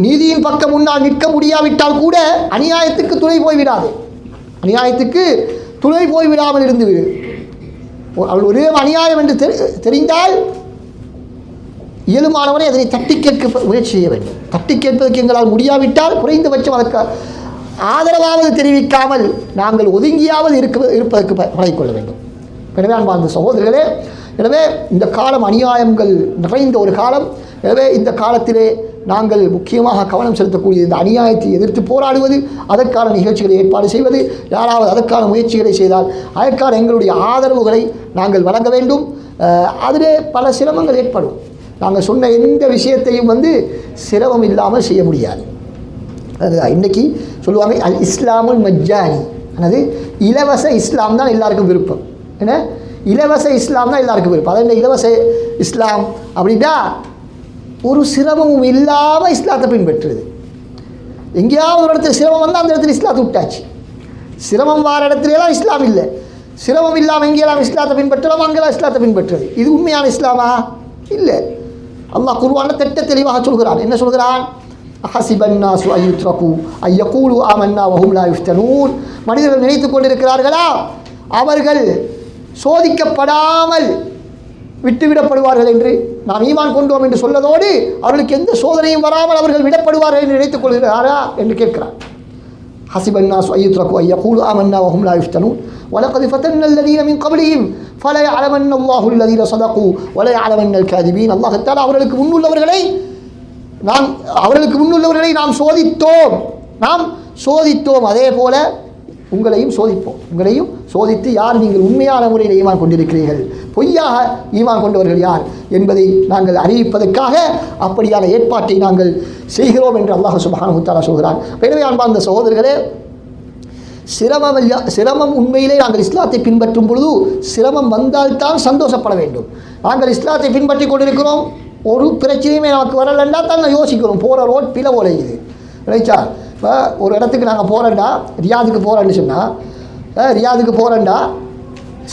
நீதியின் பக்கம் முன்னால் நிற்க முடியாவிட்டால் கூட அநியாயத்துக்கு துணை போய்விடாதே. அநியாயத்துக்கு துணை போய்விடாமல் இருந்து விடு. அவள் ஒரே அநியாயம் என்று தெரிந்தால் இயலுமானவரை அதனை தட்டி கேட்க முயற்சி செய்ய வேண்டும். தட்டி கேட்பதற்கு எங்களால் முடியாவிட்டால் குறைந்தபட்சம் அதற்கு ஆதரவாவது தெரிவிக்காமல் நாங்கள் ஒதுங்கியாவது இருப்பதற்கு பழகிக்கொள்ள வேண்டும். எனவே அன்பார்ந்த சகோதரர்களே, எனவே இந்த காலம் அநியாயங்கள் நிறைந்த ஒரு காலம். எனவே இந்த காலத்திலே நாங்கள் முக்கியமாக கவனம் செலுத்தக்கூடிய இந்த அநியாயத்தை எதிர்த்து போராடுவது, அதற்கான நிகழ்ச்சிகளை ஏற்பாடு செய்வது, யாராவது அதற்கான முயற்சிகளை செய்தால் அதற்கான எங்களுடைய ஆதரவுகளை நாங்கள் வழங்க வேண்டும். அதிலே பல சிரமங்கள் ஏற்படும். நாங்கள் சொன்ன எந்த விஷயத்தையும் வந்து சிரமம் இல்லாமல் செய்ய முடியாது. அது இன்றைக்கி சொல்லுவாங்க அல் இஸ்லாமுல் மஜ்ஜானி, அதாவது இலவச இஸ்லாம் தான் எல்லாருக்கும் விருப்பம். என்ன? இலவச இஸ்லாம் தான் எல்லாருக்கும் விருப்பம். அதாவது இந்த இலவச இஸ்லாம் அப்படின்னா ஒரு சிரமமும் இல்லாமல் இஸ்லாத்தை பின்பற்றுது. எங்கேயாவது ஒரு இடத்துல சிரமம் வந்தால் அந்த இடத்துல இஸ்லாத்தை விட்டாச்சு. சிரமம் வார இடத்துலலாம் இஸ்லாம் இல்லை. சிரமம் இல்லாமல் எங்கேயெல்லாம் இஸ்லாத்தை பின்பற்றலாம், அங்கெல்லாம் இஸ்லாத்தை பின்பற்றுறது. இது உண்மையான இஸ்லாமா? இல்லை. அல்லாஹ் குர்ஆனில் திட்ட தெளிவாக சொல்கிறான். என்ன சொல்கிறான்? ஹசிபன்னாசு அய்யுத்ரகு ஐயகூலு ஆமன்னா வஹும் லா யுஃப்தனூன். மனிதர்கள் நினைத்து கொண்டிருக்கிறார்களா அவர்கள் சோதிக்கப்படாமல் விட்டுவிடப்படுவார்கள் என்று? நாம் ஈமான் கொண்டோம் என்று சொல்லதோடு அவர்களுக்கு எந்த சோதனையும் வராமல் அவர்கள் விடப்படுவார்கள் என்று நினைத்துக் கொள்கிறாரா என்று கேட்கிறார். ஹசிபன்னாசு அய்யுத்ரகு ஐயகூலு ஆமன்னா வஹும் லா யுஃப்தனூன் வலகத் ஃபதன்னா அல்லதீன மின் கப்லிஹிம் ஃபலா யஅலமன்ன அல்லாஹு அல்லதீன ஸதகு வலா யஅலமன்னல் காதிபீன். அல்லாஹ் தஆலா அவர்களுக்கு முன்னுள்ளவர்களை நாம் சோதித்தோம், அதே போல உங்களையும் சோதித்து யார் நீங்கள் உண்மையான முறையில் ஈமான் கொண்டிருக்கிறீர்கள், பொய்யாக ஈமான் கொண்டவர்கள் யார் என்பதை நாங்கள் அறிவிப்பதற்காக அப்படியான ஏற்பாட்டை நாங்கள் செய்கிறோம் என்று அல்லாஹ் சுப்ஹானஹு வ தஆலா சொல்கிறான். எனவே அன்பார்ந்த சகோதரர்களே, சிரமம் உண்மையிலே நாங்கள் இஸ்லாத்தை பின்பற்றும் பொழுது சிரமம் வந்தால்தான் சந்தோஷப்பட வேண்டும். நாங்கள் இஸ்லாத்தை பின்பற்றி கொண்டிருக்கிறோம், ஒரு பிரச்சனையுமே நமக்கு வரலன்னா தான் நான் யோசிக்கிறோம். போகிற ரோட் பிழை போலையுது ரைச்சா. இப்போ ஒரு இடத்துக்கு நாங்கள் போகிறேன்டா, ரியாதுக்கு போகிறேன்னு சொன்னால், ரியாதுக்கு போகிறேன்டா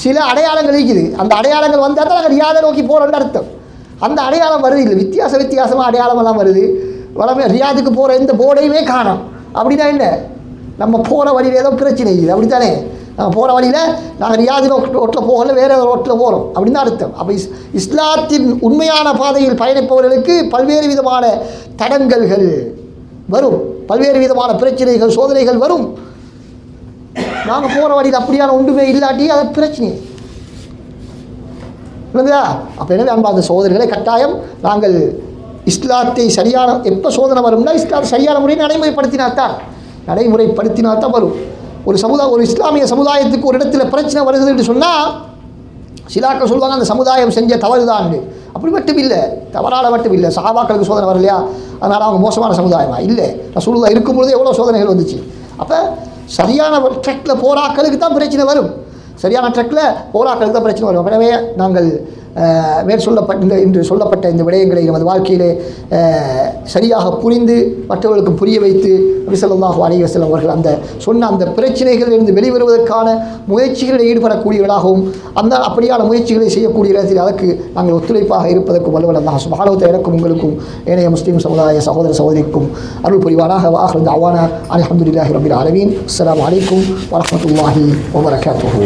சில அடையாளங்கள் இருக்குது. அந்த அடையாளங்கள் வந்தால் தான் நாங்கள் ரியாதை நோக்கி போகிறோன்னு அர்த்தம். அந்த அடையாளம் வருது இல்லை, வித்தியாசமாக அடையாளமெல்லாம் வருது. வளமே ரியாதுக்கு போகிற எந்த போர்டையுமே காணோம். அப்படின்னா என்ன? நம்ம போகிற வழியில் ஏதோ பிரச்சனை இருக்குது. அப்படித்தானே? நம்ம போகிற வழியில் நாங்கள் ரியாது ரோட்டில் போகல, வேறு ரோட்டில் போகிறோம் அப்படின்னு அர்த்தம். அப்போ இஸ்லாத்தின் உண்மையான பாதையில் பயணிப்பவர்களுக்கு பல்வேறு விதமான தடங்கல்கள் வரும், பல்வேறு விதமான பிரச்சனைகள், சோதனைகள் வரும். நாங்கள் போகிற வழியில் அப்படியான ஒன்றுமே இல்லாட்டி அது பிரச்சனை இல்லைங்களா? அப்போ எனவே அன்பார்ந்த சோதனைகளை கட்டாயம் நாங்கள் இஸ்லாத்தை எப்போ சோதனை வரும்னா இஸ்லாத்தை சரியான முறையை நடைமுறைப்படுத்தினால்தான் வரும். ஒரு இஸ்லாமிய சமுதாயத்துக்கு ஒரு இடத்துல பிரச்சனை வருது என்று சொன்னால் சிலாக்கள் சொல்லுவாங்க அந்த சமுதாயம் செஞ்ச தவறு தான். அப்படி மட்டும் இல்லை, தவறான மட்டும் இல்லை. சஹாபாக்களுக்கு சோதனை வரலையா அதனால் அவங்க மோசமான சமுதாயமா? இல்லை, ரசூலுல்லாஹ் இருக்கும்பொழுது எவ்வளோ சோதனைகள் வந்துச்சு. அப்போ சரியான ட்ரெக்கில் போராக்களுக்கு தான் பிரச்சனை வரும், சரியான ட்ரெக்கில் போராக்களுக்கு தான் பிரச்சனை வரும். எனவே நாங்கள் இன்று சொல்லப்பட்ட இந்த விடயங்களை நமது வாழ்க்கையிலே சரியாக புரிந்து மற்றவர்களுக்கு புரிய வைத்து நபி ஸல்லல்லாஹு அலைஹி வஸல்லம் அவர்கள் அந்த சொன்ன அந்த பிரச்சனைகளிலிருந்து வெளிவருவதற்கான முயற்சிகளில் ஈடுபடக்கூடியவர்களாகவும் அப்படியான முயற்சிகளை செய்யக்கூடிய இடத்தில் அதற்கு நாங்கள் ஒத்துழைப்பாக இருப்பதற்கும் வல்லவன் அல்லாஹ் சுப்ஹானஹு வ தஆலா எனக்கும் உங்களுக்கும் ஏனைய முஸ்லீம் சமுதாய சகோதர சகோதரிக்கும் அருள் புரிவானாக. வாஹிரு தஅவானா அல்ஹம்துலில்லாஹி ரப்பில் ஆலமீன். அஸ்ஸலாமு அலைக்கும் வரஹ்மத்துல்லாஹி வ பரகாத்துஹு.